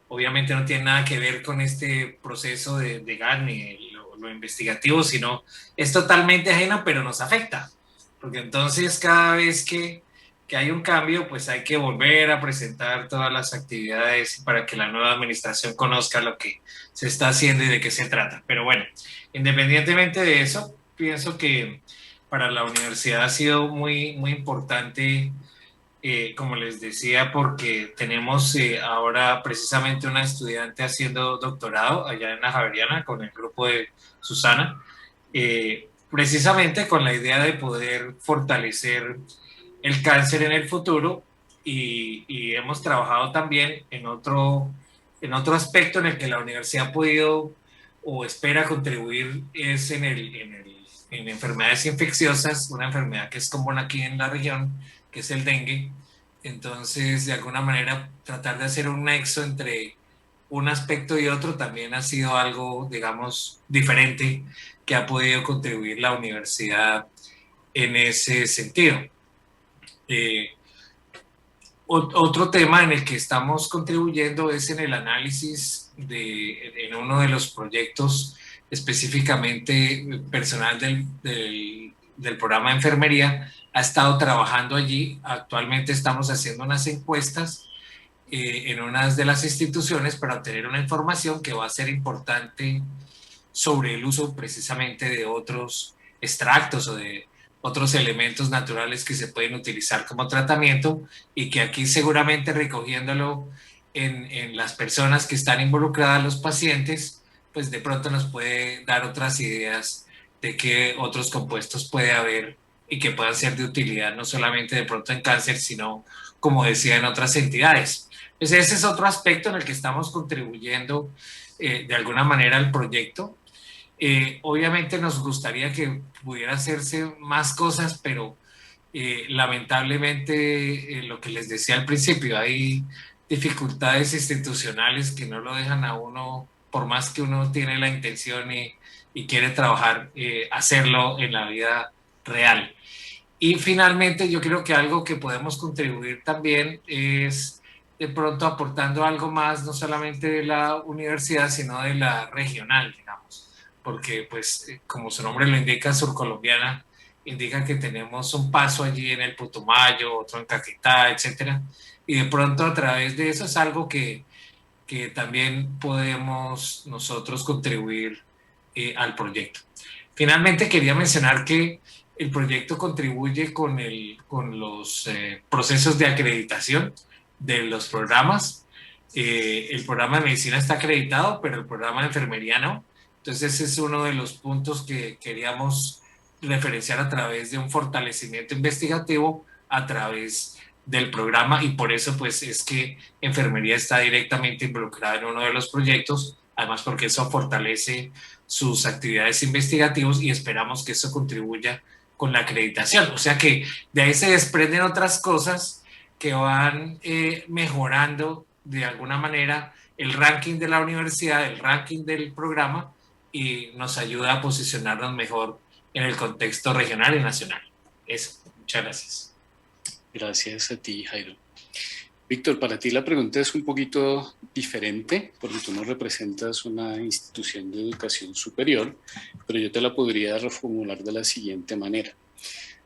obviamente no tiene nada que ver con este proceso de GAN ni lo investigativo, sino es totalmente ajeno, pero nos afecta, porque entonces cada vez que que hay un cambio, pues hay que volver a presentar todas las actividades para que la nueva administración conozca lo que se está haciendo y de qué se trata. Pero bueno, independientemente de eso, pienso que para la universidad ha sido muy, muy importante, como les decía, porque tenemos ahora precisamente una estudiante haciendo doctorado allá en la Javeriana con el grupo de Susana, precisamente con la idea de poder fortalecer el cáncer en el futuro y hemos trabajado también en otro aspecto en el que la universidad ha podido o espera contribuir es en enfermedades infecciosas, una enfermedad que es común aquí en la región, que es el dengue. Entonces, de alguna manera, tratar de hacer un nexo entre un aspecto y otro también ha sido algo, digamos, diferente que ha podido contribuir la universidad en ese sentido. Otro tema en el que estamos contribuyendo es en el análisis en uno de los proyectos, específicamente personal del programa de enfermería, ha estado trabajando allí. Actualmente estamos haciendo unas encuestas en unas de las instituciones para obtener una información que va a ser importante sobre el uso precisamente de otros extractos o de otros elementos naturales que se pueden utilizar como tratamiento y que aquí seguramente recogiéndolo en las personas que están involucradas, los pacientes, pues de pronto nos puede dar otras ideas de qué otros compuestos puede haber y que puedan ser de utilidad no solamente de pronto en cáncer, sino como decía en otras entidades. Pues ese es otro aspecto en el que estamos contribuyendo de alguna manera al proyecto. Obviamente nos gustaría que pudiera hacerse más cosas, pero lamentablemente lo que les decía al principio, hay dificultades institucionales que no lo dejan a uno, por más que uno tiene la intención y quiere trabajar, hacerlo en la vida real. Y finalmente yo creo que algo que podemos contribuir también es de pronto aportando algo más, no solamente de la universidad, sino de la regional, digamos. Porque pues como su nombre lo indica, Surcolombiana, indica que tenemos un paso allí en el Putumayo, otro en Caquetá, etcétera, y de pronto a través de eso es algo que también podemos nosotros contribuir al proyecto. Finalmente quería mencionar que el proyecto contribuye con los procesos de acreditación de los programas. El programa de medicina está acreditado, pero el programa de enfermería no. Entonces ese es uno de los puntos que queríamos referenciar a través de un fortalecimiento investigativo a través del programa y por eso pues es que enfermería está directamente involucrada en uno de los proyectos, además porque eso fortalece sus actividades investigativas y esperamos que eso contribuya con la acreditación. O sea que de ahí se desprenden otras cosas que van mejorando de alguna manera el ranking de la universidad, el ranking del programa y nos ayuda a posicionarnos mejor en el contexto regional y nacional. Eso, muchas gracias. Gracias a ti, Jairo. Víctor, para ti la pregunta es un poquito diferente, porque tú no representas una institución de educación superior, pero yo te la podría reformular de la siguiente manera.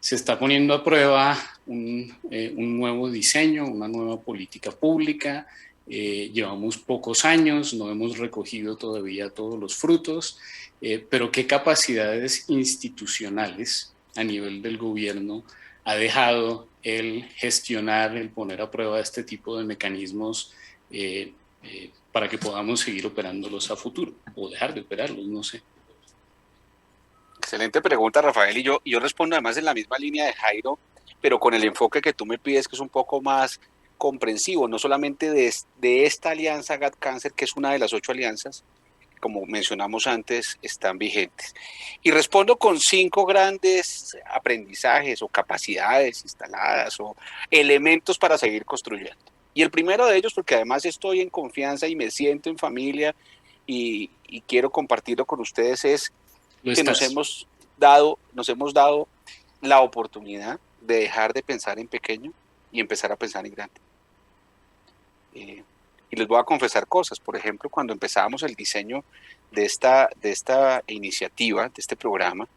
Se está poniendo a prueba un nuevo diseño, una nueva política pública. Llevamos pocos años, no hemos recogido todavía todos los frutos, pero ¿qué capacidades institucionales a nivel del gobierno ha dejado el gestionar, el poner a prueba este tipo de mecanismos para que podamos seguir operándolos a futuro o dejar de operarlos? No sé. Excelente pregunta, Rafael, y yo respondo además en la misma línea de Jairo, pero con el enfoque que tú me pides, que es un poco más comprensivo, no solamente de esta alianza GAT Cáncer, que es una de las 8 alianzas, como mencionamos antes, están vigentes. Y respondo con 5 grandes aprendizajes o capacidades instaladas o elementos para seguir construyendo. Y el primero de ellos, porque además estoy en confianza y me siento en familia y quiero compartirlo con ustedes, es que nos hemos dado la oportunidad de dejar de pensar en pequeño y empezar a pensar en grande. Y les voy a confesar cosas. Por ejemplo, cuando empezábamos el diseño de esta iniciativa, de este programa,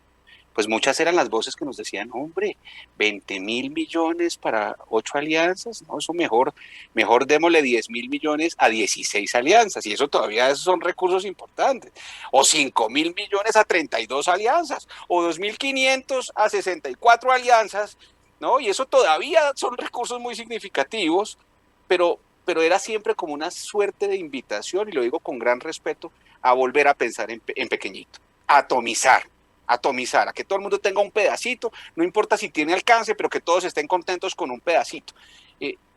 pues muchas eran las voces que nos decían, hombre, 20.000 millones para 8 alianzas, no, eso mejor démosle 10.000 millones a 16 alianzas, y eso todavía son recursos importantes, o 5.000 millones a 32 alianzas, o 2.500 a 64 alianzas, ¿no? Y eso todavía son recursos muy significativos, pero era siempre como una suerte de invitación, y lo digo con gran respeto, a volver a pensar en pequeñito, a atomizar, a que todo el mundo tenga un pedacito, no importa si tiene alcance, pero que todos estén contentos con un pedacito.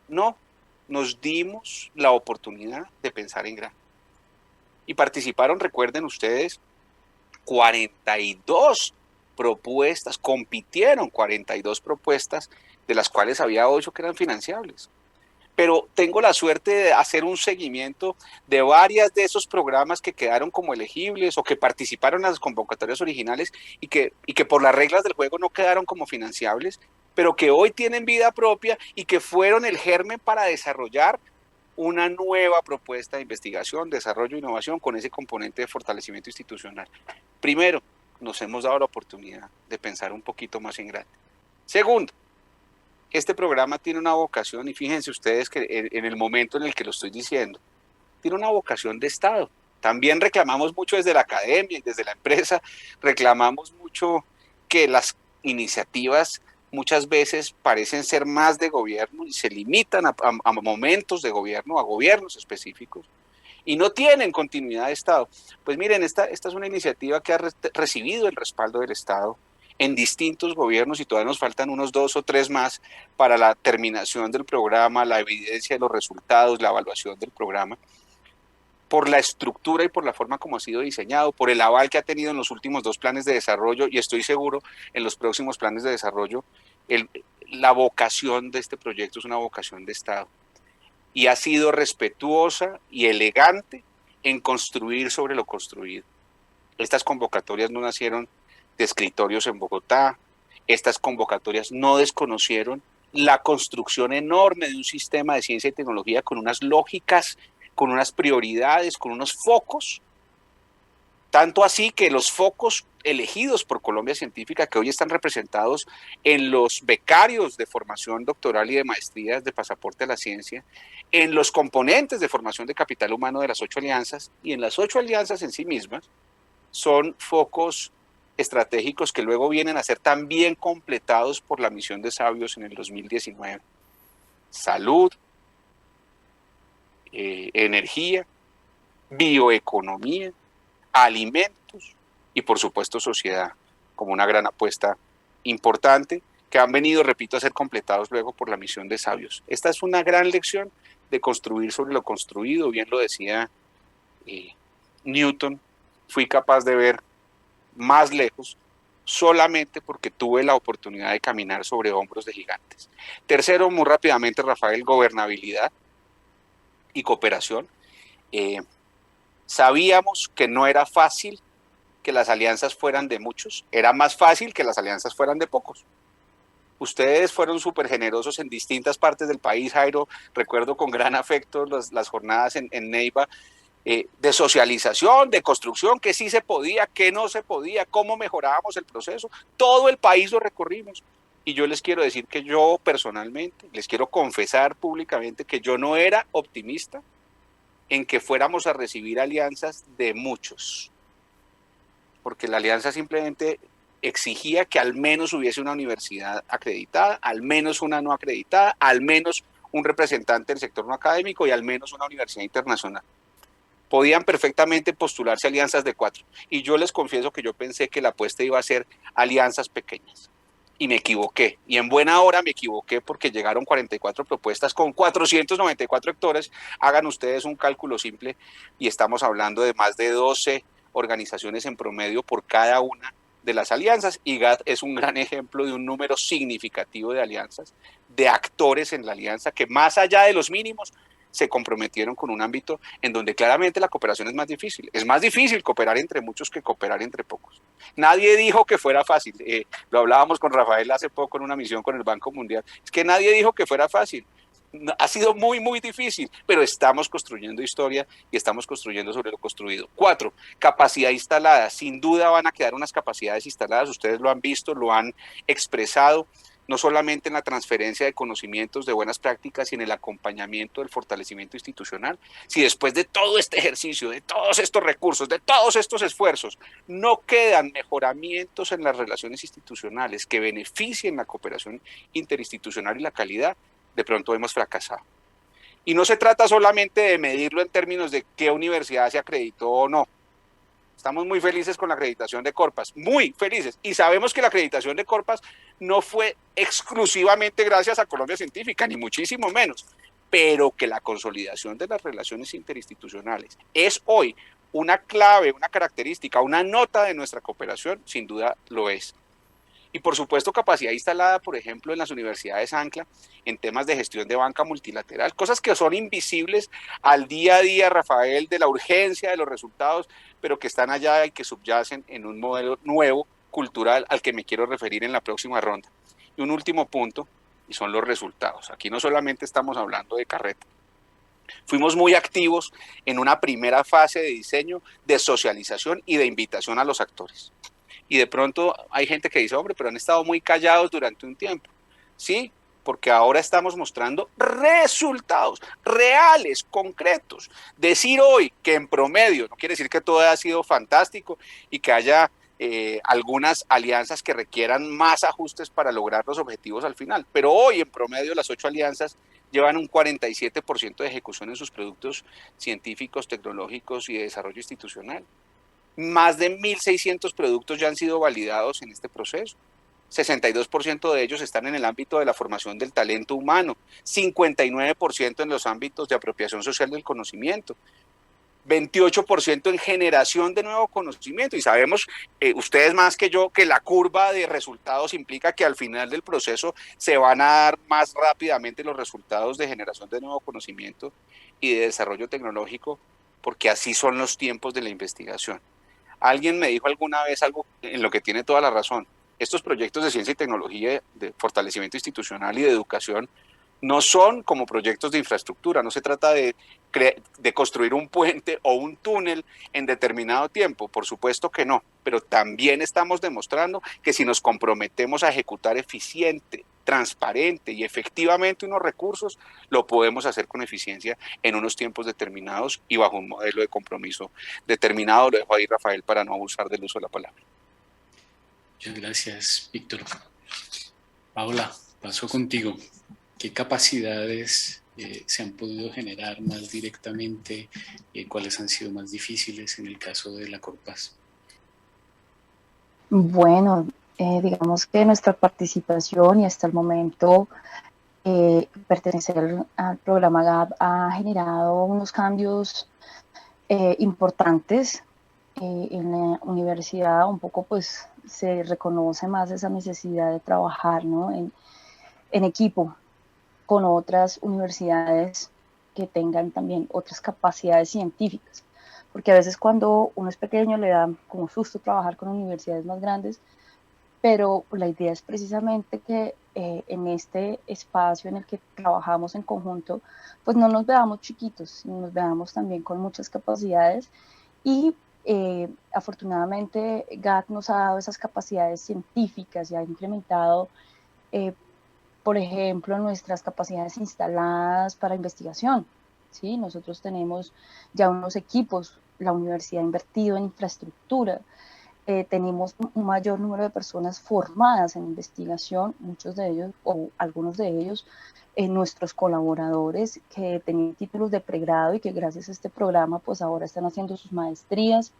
No, nos dimos la oportunidad de pensar en grande. Y participaron, recuerden ustedes, 42 propuestas, compitieron 42 propuestas, de las cuales había 8 que eran financiables. Pero tengo la suerte de hacer un seguimiento de varias de esos programas que quedaron como elegibles o que participaron en las convocatorias originales y que por las reglas del juego no quedaron como financiables, pero que hoy tienen vida propia y que fueron el germen para desarrollar una nueva propuesta de investigación, desarrollo e innovación con ese componente de fortalecimiento institucional. Primero, nos hemos dado la oportunidad de pensar un poquito más en grande. Segundo, este programa tiene una vocación, y fíjense ustedes que en el momento en el que lo estoy diciendo, tiene una vocación de Estado. También reclamamos mucho desde la academia y desde la empresa, reclamamos mucho que las iniciativas muchas veces parecen ser más de gobierno y se limitan a momentos de gobierno, a gobiernos específicos, y no tienen continuidad de Estado. Pues miren, esta es una iniciativa que ha recibido el respaldo del Estado en distintos gobiernos, y todavía nos faltan unos 2 o 3 más para la terminación del programa, la evidencia de los resultados, la evaluación del programa, por la estructura y por la forma como ha sido diseñado, por el aval que ha tenido en los últimos 2 planes de desarrollo, y estoy seguro en los próximos planes de desarrollo. La vocación de este proyecto es una vocación de Estado, y ha sido respetuosa y elegante en construir sobre lo construido. Estas convocatorias no nacieron de escritorios en Bogotá, estas convocatorias no desconocieron la construcción enorme de un sistema de ciencia y tecnología con unas lógicas, con unas prioridades, con unos focos, tanto así que los focos elegidos por Colombia Científica, que hoy están representados en los becarios de formación doctoral y de maestrías de Pasaporte a la Ciencia, en los componentes de formación de capital humano de las 8 alianzas, y en las 8 alianzas en sí mismas, son focos estratégicos que luego vienen a ser también completados por la misión de Sabios en el 2019. Salud, energía, bioeconomía, alimentos y por supuesto sociedad, como una gran apuesta importante que han venido, repito, a ser completados luego por la misión de Sabios. Esta es una gran lección de construir sobre lo construido, bien lo decía Newton, fui capaz de ver más lejos solamente porque tuve la oportunidad de caminar sobre hombros de gigantes. Tercero, muy rápidamente, Rafael, gobernabilidad y cooperación. Sabíamos que no era fácil que las alianzas fueran de muchos, era más fácil que las alianzas fueran de pocos. Ustedes fueron súper generosos en distintas partes del país, Jairo, recuerdo con gran afecto las jornadas en Neiva, de socialización, de construcción, que sí se podía, que no se podía, cómo mejorábamos el proceso, todo el país lo recorrimos. Y yo les quiero decir que yo personalmente, les quiero confesar públicamente que yo no era optimista en que fuéramos a recibir alianzas de muchos, porque la alianza simplemente exigía que al menos hubiese una universidad acreditada, al menos una no acreditada, al menos un representante del sector no académico y al menos una universidad internacional. Podían perfectamente postularse alianzas de 4. Y yo les confieso que yo pensé que la apuesta iba a ser alianzas pequeñas. Y me equivoqué. Y en buena hora me equivoqué porque llegaron 44 propuestas con 494 hectores. Hagan ustedes un cálculo simple y estamos hablando de más de 12 organizaciones en promedio por cada una de las alianzas. Y GAT es un gran ejemplo de un número significativo de alianzas, de actores en la alianza que más allá de los mínimos se comprometieron con un ámbito en donde claramente la cooperación es más difícil. Es más difícil cooperar entre muchos que cooperar entre pocos. Nadie dijo que fuera fácil. Lo hablábamos con Rafael hace poco en una misión con el Banco Mundial. Es que nadie dijo que fuera fácil. Ha sido muy, muy difícil, pero estamos construyendo historia y estamos construyendo sobre lo construido. 4, capacidad instalada. Sin duda van a quedar unas capacidades instaladas, ustedes lo han visto, lo han expresado, no solamente en la transferencia de conocimientos, de buenas prácticas y en el acompañamiento del fortalecimiento institucional. Si después de todo este ejercicio, de todos estos recursos, de todos estos esfuerzos, no quedan mejoramientos en las relaciones institucionales que beneficien la cooperación interinstitucional y la calidad, de pronto hemos fracasado. Y no se trata solamente de medirlo en términos de qué universidad se acreditó o no. Estamos muy felices con la acreditación de Corpas, muy felices. Y sabemos que la acreditación de Corpas no fue exclusivamente gracias a Colombia Científica, ni muchísimo menos, pero que la consolidación de las relaciones interinstitucionales es hoy una clave, una característica, una nota de nuestra cooperación, sin duda lo es. Y por supuesto capacidad instalada, por ejemplo, en las universidades ancla, en temas de gestión de banca multilateral, cosas que son invisibles al día a día, Rafael, de la urgencia de los resultados, pero que están allá y que subyacen en un modelo nuevo, cultural, al que me quiero referir en la próxima ronda. Y un último punto, y son los resultados. Aquí no solamente estamos hablando de carreta. Fuimos muy activos en una primera fase de diseño, de socialización y de invitación a los actores. Y de pronto hay gente que dice, hombre, pero han estado muy callados durante un tiempo. Sí, porque ahora estamos mostrando resultados reales, concretos. Decir hoy que en promedio, no quiere decir que todo haya sido fantástico y que haya algunas alianzas que requieran más ajustes para lograr los objetivos al final. Pero hoy en promedio las 8 alianzas llevan un 47% de ejecución en sus productos científicos, tecnológicos y de desarrollo institucional. Más de 1.600 productos ya han sido validados en este proceso. 62% de ellos están en el ámbito de la formación del talento humano, 59% en los ámbitos de apropiación social del conocimiento, 28% en generación de nuevo conocimiento. Y sabemos, ustedes más que yo, que la curva de resultados implica que al final del proceso se van a dar más rápidamente los resultados de generación de nuevo conocimiento y de desarrollo tecnológico, porque así son los tiempos de la investigación. Alguien me dijo alguna vez algo en lo que tiene toda la razón. Estos proyectos de ciencia y tecnología, de fortalecimiento institucional y de educación, no son como proyectos de infraestructura. No se trata de construir un puente o un túnel en determinado tiempo. Por supuesto que no. Pero también estamos demostrando que si nos comprometemos a ejecutar eficiente, transparente y efectivamente unos recursos, lo podemos hacer con eficiencia en unos tiempos determinados y bajo un modelo de compromiso determinado. Lo dejo ahí, Rafael, para no abusar del uso de la palabra. Muchas gracias, Víctor. Paola, paso contigo. ¿Qué capacidades se han podido generar más directamente? ¿Cuáles han sido más difíciles en el caso de la Corpas? Bueno, digamos que nuestra participación y hasta el momento pertenecer al programa GAP ha generado unos cambios importantes. En la universidad un poco pues se reconoce más esa necesidad de trabajar, ¿no? en equipo con otras universidades que tengan también otras capacidades científicas, porque a veces cuando uno es pequeño le da como susto trabajar con universidades más grandes, pero la idea es precisamente que en este espacio en el que trabajamos en conjunto, pues no nos veamos chiquitos, sino nos veamos también con muchas capacidades y afortunadamente GAT nos ha dado esas capacidades científicas y ha incrementado por ejemplo, nuestras capacidades instaladas para investigación. ¿Sí? Nosotros tenemos ya unos equipos, la universidad ha invertido en infraestructura, tenemos un mayor número de personas formadas en investigación, muchos de ellos o algunos de ellos nuestros colaboradores que tenían títulos de pregrado y que gracias a este programa pues ahora están haciendo sus maestrías.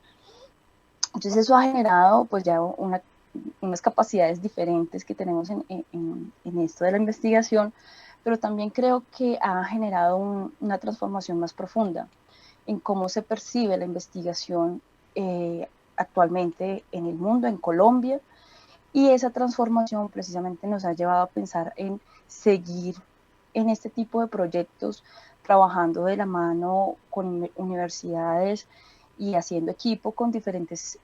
Entonces eso ha generado pues ya unas capacidades diferentes que tenemos en esto de la investigación, pero también creo que ha generado una transformación más profunda en cómo se percibe la investigación actualmente en el mundo, en Colombia, y esa transformación precisamente nos ha llevado a pensar en seguir en este tipo de proyectos, trabajando de la mano con universidades y haciendo equipo con diferentes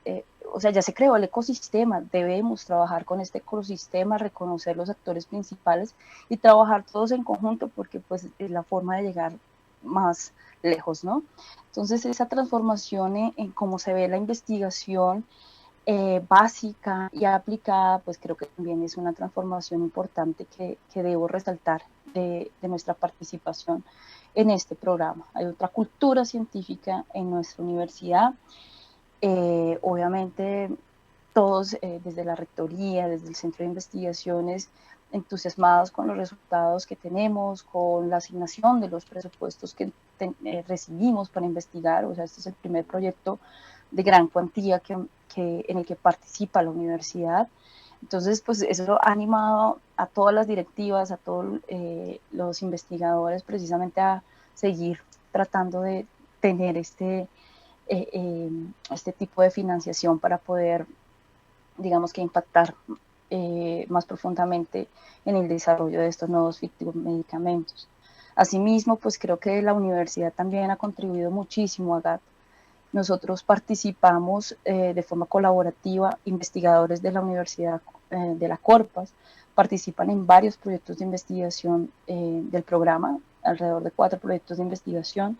o sea, ya se creó el ecosistema, debemos trabajar con este ecosistema, reconocer los actores principales y trabajar todos en conjunto porque pues es la forma de llegar más lejos, ¿no? Entonces esa transformación en cómo se ve la investigación básica y aplicada, pues creo que también es una transformación importante que debo resaltar de nuestra participación en este programa. Hay otra cultura científica en nuestra universidad. Obviamente todos desde la rectoría, desde el centro de investigaciones, entusiasmados con los resultados que tenemos, con la asignación de los presupuestos que recibimos para investigar. O sea, este es el primer proyecto de gran cuantía en el que participa la universidad. Entonces, pues eso ha animado a todas las directivas, a todos los investigadores precisamente a seguir tratando de tener este tipo de financiación para poder, digamos que impactar más profundamente en el desarrollo de estos nuevos medicamentos. Asimismo, pues creo que la universidad también ha contribuido muchísimo a GAT. Nosotros participamos de forma colaborativa, investigadores de la Universidad de la Corpas participan en varios proyectos de investigación del programa, alrededor de 4 proyectos de investigación,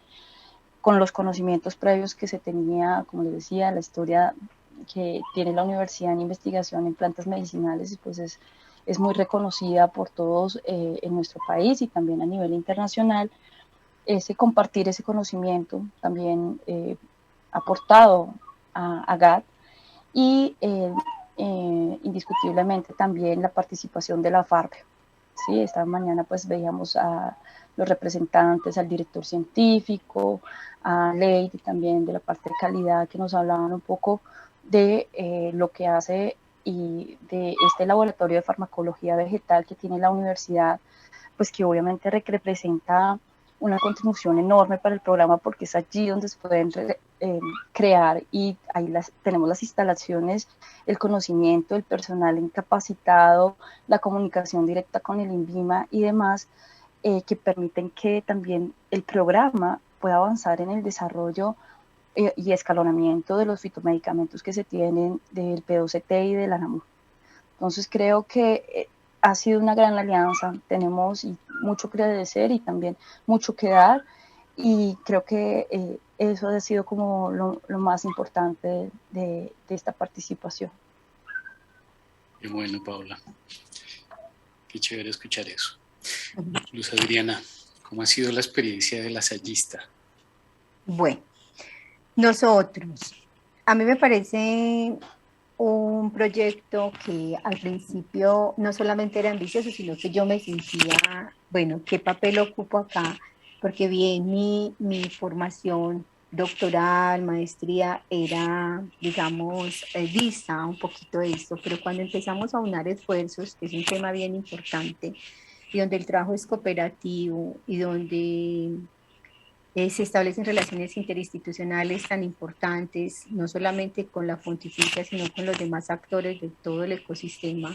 con los conocimientos previos que se tenía, como les decía, la historia que tiene la universidad en investigación en plantas medicinales, pues es muy reconocida por todos en nuestro país y también a nivel internacional. Compartir ese conocimiento también aportado a GAT y indiscutiblemente también la participación de la FARC. ¿Sí? Esta mañana pues veíamos a los representantes, al director científico, a Lady también de la parte de calidad, que nos hablaban un poco de lo que hace y de este laboratorio de farmacología vegetal que tiene la universidad, pues que obviamente representa una contribución enorme para el programa porque es allí donde se pueden crear y ahí tenemos las instalaciones, el conocimiento, el personal incapacitado, la comunicación directa con el INVIMA y demás que permiten que también el programa pueda avanzar en el desarrollo y escalonamiento de los fitomedicamentos que se tienen del P2CT y de la NAMU. Entonces creo que ha sido una gran alianza, tenemos mucho que agradecer y también mucho que dar y creo que eso ha sido como lo más importante de esta participación. Qué bueno, Paula. Qué chévere escuchar eso. Luz Adriana, ¿cómo ha sido la experiencia de lasallista? Bueno, a mí me parece un proyecto que al principio no solamente era ambicioso, sino que yo me sentía, bueno, ¿qué papel ocupo acá? Porque bien, mi formación doctoral, maestría, era, digamos, vista un poquito de esto, pero cuando empezamos a unar esfuerzos, que es un tema bien importante, y donde el trabajo es cooperativo, y donde se establecen relaciones interinstitucionales tan importantes, no solamente con la pontificia, sino con los demás actores de todo el ecosistema,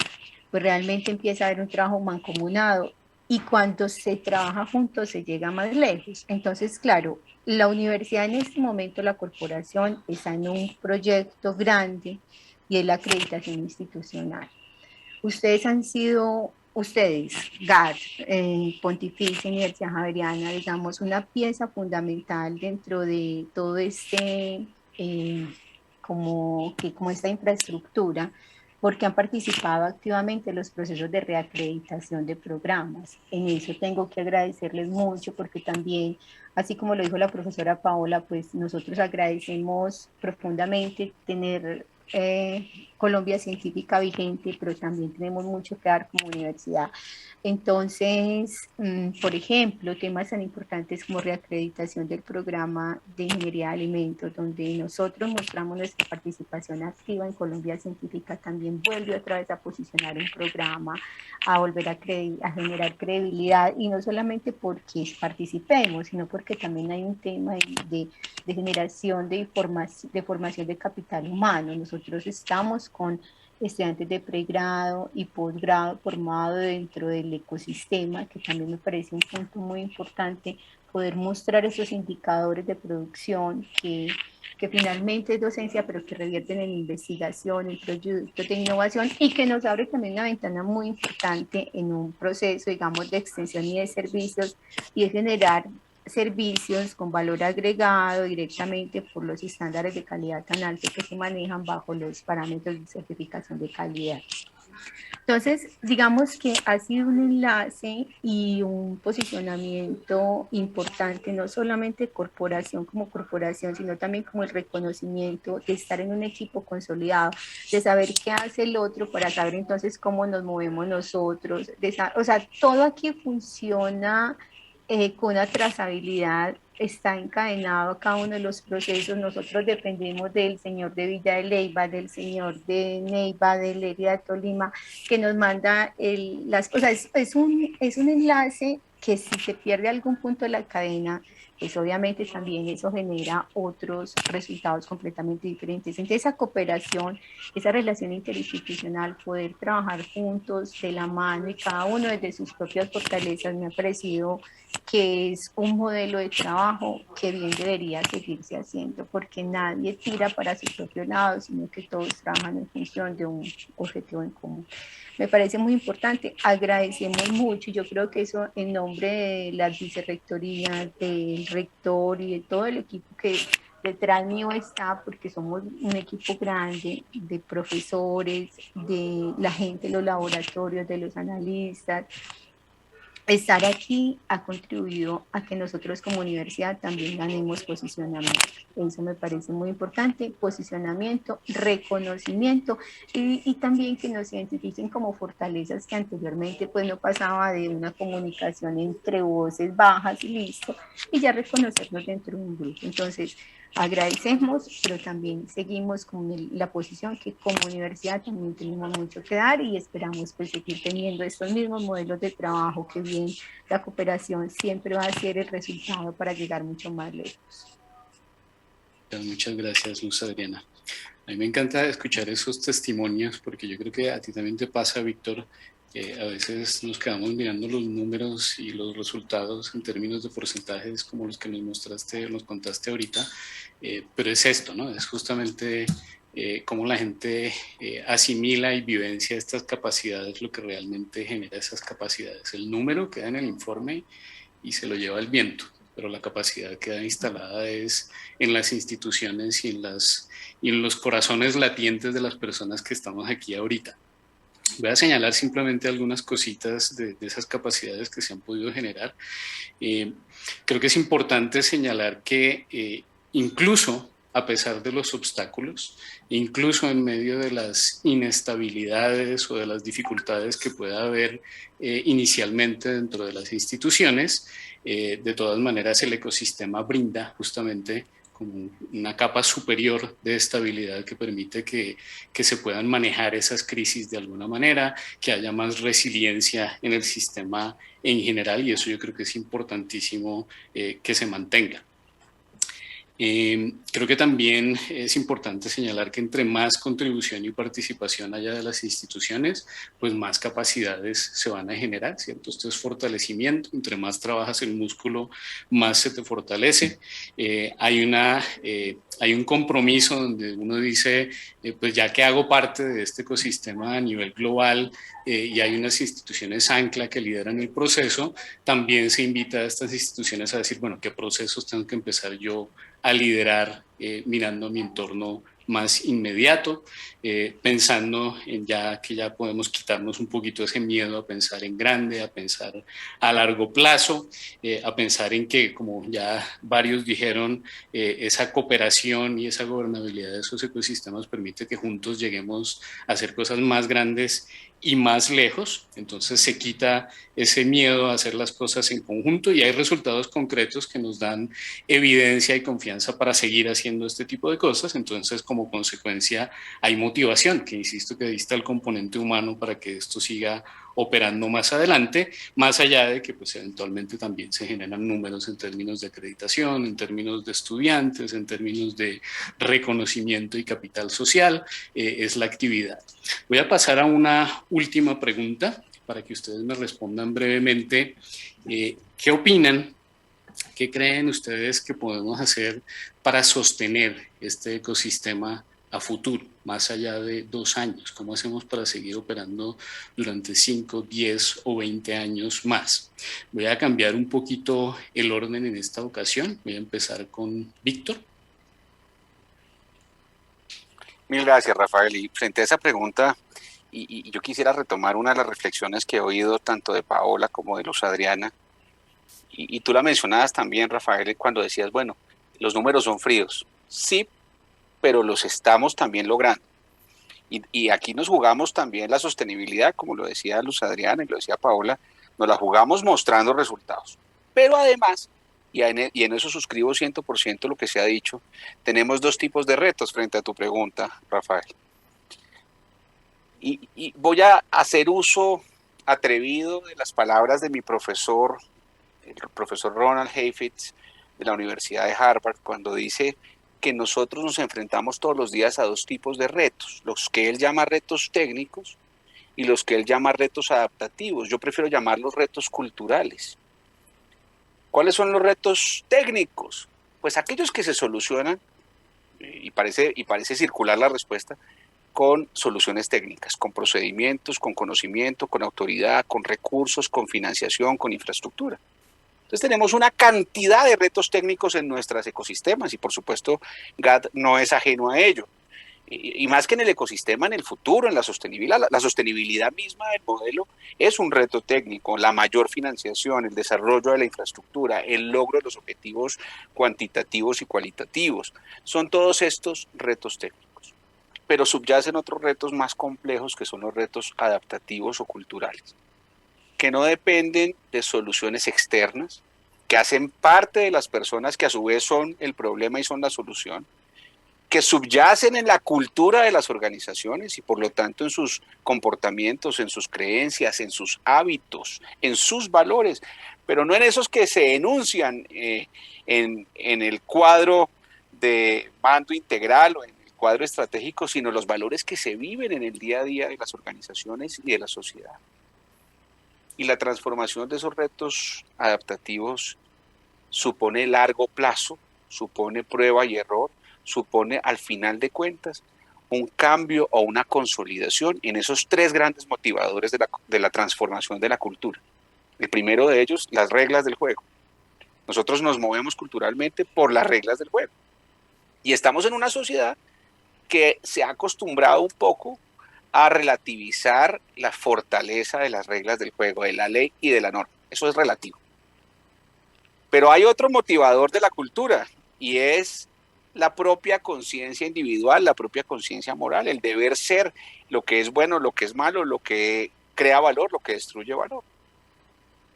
pues realmente empieza a haber un trabajo mancomunado y cuando se trabaja juntos se llega más lejos. Entonces, claro, la universidad en este momento, la corporación, está en un proyecto grande y es la acreditación institucional. Ustedes, GAT, Pontificia Universidad Javeriana, digamos, una pieza fundamental dentro de todo como esta infraestructura, porque han participado activamente en los procesos de reacreditación de programas. En eso tengo que agradecerles mucho, porque también, así como lo dijo la profesora Paola, pues nosotros agradecemos profundamente tener Colombia Científica vigente, pero también tenemos mucho que dar como universidad. Entonces, por ejemplo, temas tan importantes como reacreditación del programa de Ingeniería de Alimentos, donde nosotros mostramos nuestra participación activa en Colombia Científica, también vuelve otra vez a posicionar un programa, a volver a generar credibilidad, y no solamente porque participemos, sino porque también hay un tema de generación de formación de capital humano. Nosotros estamos con estudiantes de pregrado y posgrado formado dentro del ecosistema, que también me parece un punto muy importante, poder mostrar esos indicadores de producción que que finalmente es docencia, pero que revierten en investigación, en proyectos de innovación y que nos abre también una ventana muy importante en un proceso, digamos, de extensión y de servicios, y es generar servicios con valor agregado directamente por los estándares de calidad tan altos que se manejan bajo los parámetros de certificación de calidad. Entonces, digamos que ha sido un enlace y un posicionamiento importante, no solamente corporación como corporación, sino también como el reconocimiento de estar en un equipo consolidado, de saber qué hace el otro para saber entonces cómo nos movemos nosotros, o sea, todo aquí funciona con una trazabilidad, está encadenado a cada uno de los procesos. Nosotros dependemos del señor de Villa de Leyva, del señor de Neiva, de Lérida de Tolima, que nos manda las cosas. Es un enlace que si se pierde algún punto de la cadena, pues obviamente también eso genera otros resultados completamente diferentes. Entonces esa cooperación, esa relación interinstitucional, poder trabajar juntos de la mano y cada uno desde sus propias fortalezas, me ha parecido que es un modelo de trabajo que bien debería seguirse haciendo, porque nadie tira para su propio lado, sino que todos trabajan en función de un objetivo en común. Me parece muy importante, agradecemos mucho, y yo creo que eso en nombre de las vicerrectorías, del rector y de todo el equipo que detrás mío está, porque somos un equipo grande de profesores, de la gente de los laboratorios, de los analistas. Estar aquí ha contribuido a que nosotros como universidad también ganemos posicionamiento. Eso me parece muy importante, posicionamiento, reconocimiento y también que nos identifiquen como fortalezas que anteriormente pues no pasaba de una comunicación entre voces bajas y listo, y ya reconocernos dentro de un grupo. Entonces, agradecemos, pero también seguimos con la posición que como universidad también tenemos mucho que dar y esperamos pues seguir teniendo estos mismos modelos de trabajo, que bien la cooperación siempre va a ser el resultado para llegar mucho más lejos. Muchas gracias, Luz Adriana. A mí me encanta escuchar esos testimonios porque yo creo que a ti también te pasa, Víctor, que a veces nos quedamos mirando los números y los resultados en términos de porcentajes como los que nos contaste ahorita, pero es esto, ¿no? Es justamente cómo la gente asimila y vivencia estas capacidades, lo que realmente genera esas capacidades. El número queda en el informe y se lo lleva el viento, pero la capacidad queda instalada es en las instituciones y en los corazones latientes de las personas que estamos aquí ahorita. Voy a señalar simplemente algunas cositas de esas capacidades que se han podido generar. Creo que es importante señalar que incluso a pesar de los obstáculos, incluso en medio de las inestabilidades o de las dificultades que pueda haber inicialmente dentro de las instituciones, de todas maneras el ecosistema brinda justamente como una capa superior de estabilidad que permite que se puedan manejar esas crisis de alguna manera, que haya más resiliencia en el sistema en general, y eso yo creo que es importantísimo que se mantenga. Creo que también es importante señalar que entre más contribución y participación haya de las instituciones, pues más capacidades se van a generar, ¿cierto? Esto es fortalecimiento, entre más trabajas el músculo, más se te fortalece. Hay un compromiso donde uno dice, pues ya que hago parte de este ecosistema a nivel global y hay unas instituciones ancla que lideran el proceso, también se invita a estas instituciones a decir, bueno, ¿qué procesos tengo que empezar yo a liderar mirando a mi entorno más inmediato, pensando en que ya podemos quitarnos un poquito ese miedo a pensar en grande, a pensar a largo plazo, a pensar en que, como ya varios dijeron, esa cooperación y esa gobernabilidad de esos ecosistemas permite que juntos lleguemos a hacer cosas más grandes y más lejos. Entonces se quita ese miedo a hacer las cosas en conjunto y hay resultados concretos que nos dan evidencia y confianza para seguir haciendo este tipo de cosas. Entonces, como consecuencia, hay motivación, que insisto que ahí está el componente humano para que esto siga operando más adelante, más allá de que pues eventualmente también se generan números en términos de acreditación, en términos de estudiantes, en términos de reconocimiento y capital social, es la actividad. Voy a pasar a una última pregunta para que ustedes me respondan brevemente. ¿Qué opinan ¿Qué creen ustedes que podemos hacer para sostener este ecosistema a futuro, más allá de 2 años? ¿Cómo hacemos para seguir operando durante 5, 10 o 20 años más? Voy a cambiar un poquito el orden en esta ocasión. Voy a empezar con Víctor. Mil gracias, Rafael. Y frente a esa pregunta, y yo quisiera retomar una de las reflexiones que he oído tanto de Paola como de Luz Adriana, y tú la mencionabas también, Rafael, cuando decías, bueno, los números son fríos. Sí, pero los estamos también logrando. Y aquí nos jugamos también la sostenibilidad, como lo decía Luz Adriana y lo decía Paola, nos la jugamos mostrando resultados. Pero además, y en eso suscribo 100% lo que se ha dicho, tenemos 2 tipos de retos frente a tu pregunta, Rafael. Y voy a hacer uso atrevido de las palabras de mi profesor, el profesor Ronald Heifetz, de la Universidad de Harvard, cuando dice que nosotros nos enfrentamos todos los días a 2 tipos de retos, los que él llama retos técnicos y los que él llama retos adaptativos. Yo prefiero llamarlos retos culturales. ¿Cuáles son los retos técnicos? Pues aquellos que se solucionan, y parece circular la respuesta, con soluciones técnicas, con procedimientos, con conocimiento, con autoridad, con recursos, con financiación, con infraestructura. Entonces tenemos una cantidad de retos técnicos en nuestros ecosistemas y por supuesto GAD no es ajeno a ello. Y más que en el ecosistema, en el futuro, en la sostenibilidad misma del modelo es un reto técnico, la mayor financiación, el desarrollo de la infraestructura, el logro de los objetivos cuantitativos y cualitativos. Son todos estos retos técnicos. Pero subyacen otros retos más complejos que son los retos adaptativos o culturales, que no dependen de soluciones externas, que hacen parte de las personas que a su vez son el problema y son la solución, que subyacen en la cultura de las organizaciones y por lo tanto en sus comportamientos, en sus creencias, en sus hábitos, en sus valores, pero no en esos que se enuncian en el cuadro de mando integral o en el cuadro estratégico, sino los valores que se viven en el día a día de las organizaciones y de la sociedad. Y la transformación de esos retos adaptativos supone largo plazo, supone prueba y error, supone al final de cuentas un cambio o una consolidación en esos 3 grandes motivadores de la transformación de la cultura. El primero de ellos, las reglas del juego. Nosotros nos movemos culturalmente por las reglas del juego. Y estamos en una sociedad que se ha acostumbrado un poco a relativizar la fortaleza de las reglas del juego, de la ley y de la norma. Eso es relativo. Pero hay otro motivador de la cultura y es la propia conciencia individual, la propia conciencia moral, el deber ser, lo que es bueno, lo que es malo, lo que crea valor, lo que destruye valor.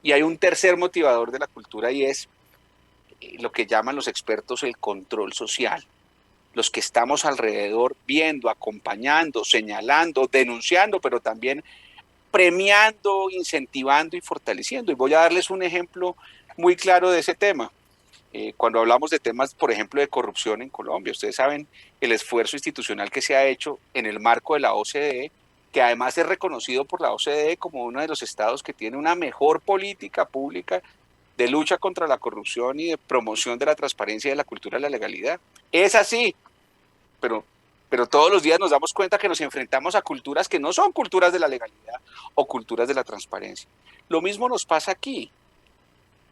Y hay un tercer motivador de la cultura y es lo que llaman los expertos el control social. Los que estamos alrededor viendo, acompañando, señalando, denunciando, pero también premiando, incentivando y fortaleciendo. Y voy a darles un ejemplo muy claro de ese tema. Cuando hablamos de temas, por ejemplo, de corrupción en Colombia, ustedes saben el esfuerzo institucional que se ha hecho en el marco de la OCDE, que además es reconocido por la OCDE como uno de los estados que tiene una mejor política pública de lucha contra la corrupción y de promoción de la transparencia y de la cultura de la legalidad. Es así, pero todos los días nos damos cuenta que nos enfrentamos a culturas que no son culturas de la legalidad o culturas de la transparencia. Lo mismo nos pasa aquí.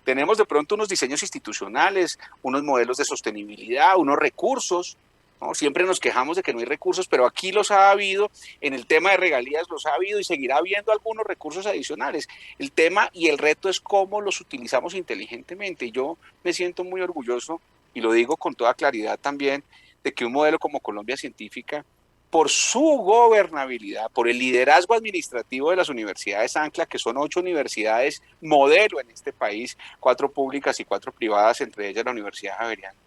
Tenemos de pronto unos diseños institucionales, unos modelos de sostenibilidad, unos recursos, ¿no? Siempre nos quejamos de que no hay recursos, pero aquí los ha habido, en el tema de regalías los ha habido y seguirá habiendo algunos recursos adicionales. El tema y el reto es cómo los utilizamos inteligentemente. Yo me siento muy orgulloso, y lo digo con toda claridad también, de que un modelo como Colombia Científica, por su gobernabilidad, por el liderazgo administrativo de las universidades Ancla, que son 8 universidades modelo en este país, 4 públicas y 4 privadas, entre ellas la Universidad Javeriana,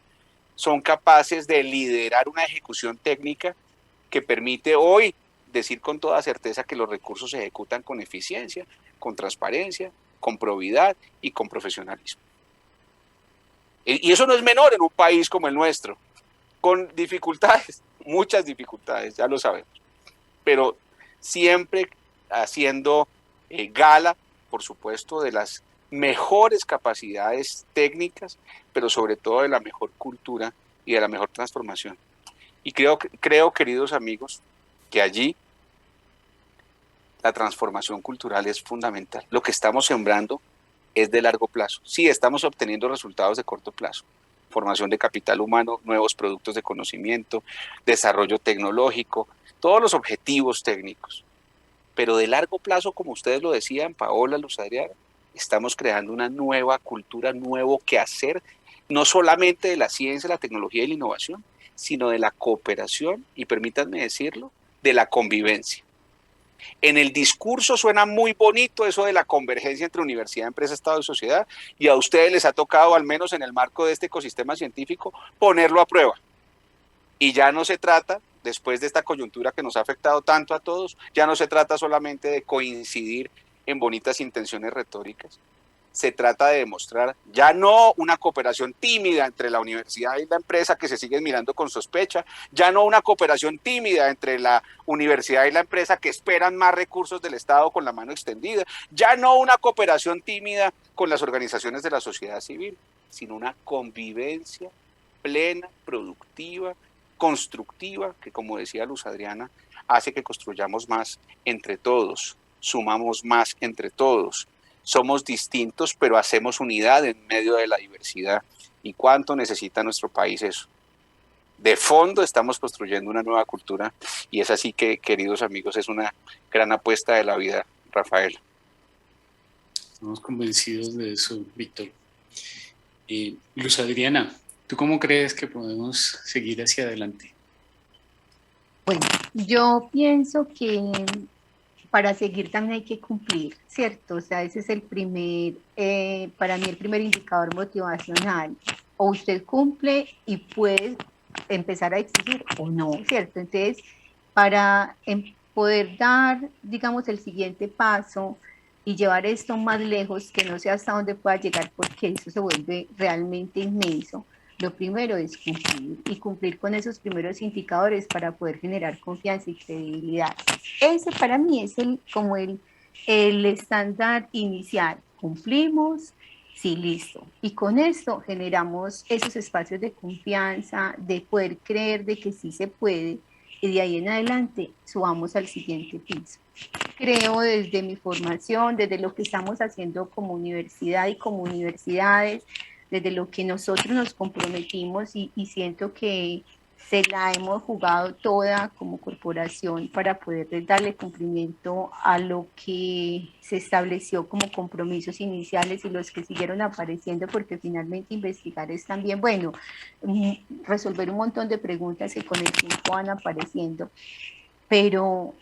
son capaces de liderar una ejecución técnica que permite hoy decir con toda certeza que los recursos se ejecutan con eficiencia, con transparencia, con probidad y con profesionalismo. Y eso no es menor en un país como el nuestro, con dificultades, muchas dificultades, ya lo sabemos, pero siempre haciendo gala, por supuesto, de las mejores capacidades técnicas, pero sobre todo de la mejor cultura y de la mejor transformación. Y creo, queridos amigos, que allí la transformación cultural es fundamental. Lo que estamos sembrando es de largo plazo. Sí, estamos obteniendo resultados de corto plazo. Formación de capital humano, nuevos productos de conocimiento, desarrollo tecnológico, todos los objetivos técnicos. Pero de largo plazo, como ustedes lo decían, Paola, Luz Adriana, estamos creando una nueva cultura, nuevo quehacer, no solamente de la ciencia, la tecnología y la innovación, sino de la cooperación y, permítanme decirlo, de la convivencia. En el discurso suena muy bonito eso de la convergencia entre universidad, empresa, Estado y sociedad, y a ustedes les ha tocado, al menos en el marco de este ecosistema científico, ponerlo a prueba. Y ya no se trata, después de esta coyuntura que nos ha afectado tanto a todos, ya no se trata solamente de coincidir en bonitas intenciones retóricas. Se trata de demostrar ya no una cooperación tímida entre la universidad y la empresa que se siguen mirando con sospecha, ya no una cooperación tímida entre la universidad y la empresa que esperan más recursos del Estado con la mano extendida, ya no una cooperación tímida con las organizaciones de la sociedad civil, sino una convivencia plena, productiva, constructiva, que como decía Luz Adriana, hace que construyamos más entre todos, sumamos más entre todos. Somos distintos, pero hacemos unidad en medio de la diversidad. ¿Y cuánto necesita nuestro país eso? De fondo estamos construyendo una nueva cultura y es así que, queridos amigos, es una gran apuesta de la vida, Rafael. Estamos convencidos de eso, Víctor. Luz Adriana, ¿tú cómo crees que podemos seguir hacia adelante? Bueno, yo pienso que para seguir también hay que cumplir, ¿cierto? O sea, ese es el para mí el primer indicador motivacional. O usted cumple y puede empezar a exigir o no, ¿cierto? Entonces, para poder dar, digamos, el siguiente paso y llevar esto más lejos, que no sé hasta dónde pueda llegar, porque eso se vuelve realmente inmenso, lo primero es cumplir y cumplir con esos primeros indicadores para poder generar confianza y credibilidad. Ese para mí es como el estándar inicial. Cumplimos, sí, listo. Y con esto generamos esos espacios de confianza, de poder creer de que sí se puede, y de ahí en adelante subamos al siguiente piso. Creo desde mi formación, desde lo que estamos haciendo como universidad y como universidades, desde lo que nosotros nos comprometimos y siento que se la hemos jugado toda como corporación para poder darle cumplimiento a lo que se estableció como compromisos iniciales y los que siguieron apareciendo, porque finalmente investigar es también, bueno, resolver un montón de preguntas que con el tiempo van apareciendo, pero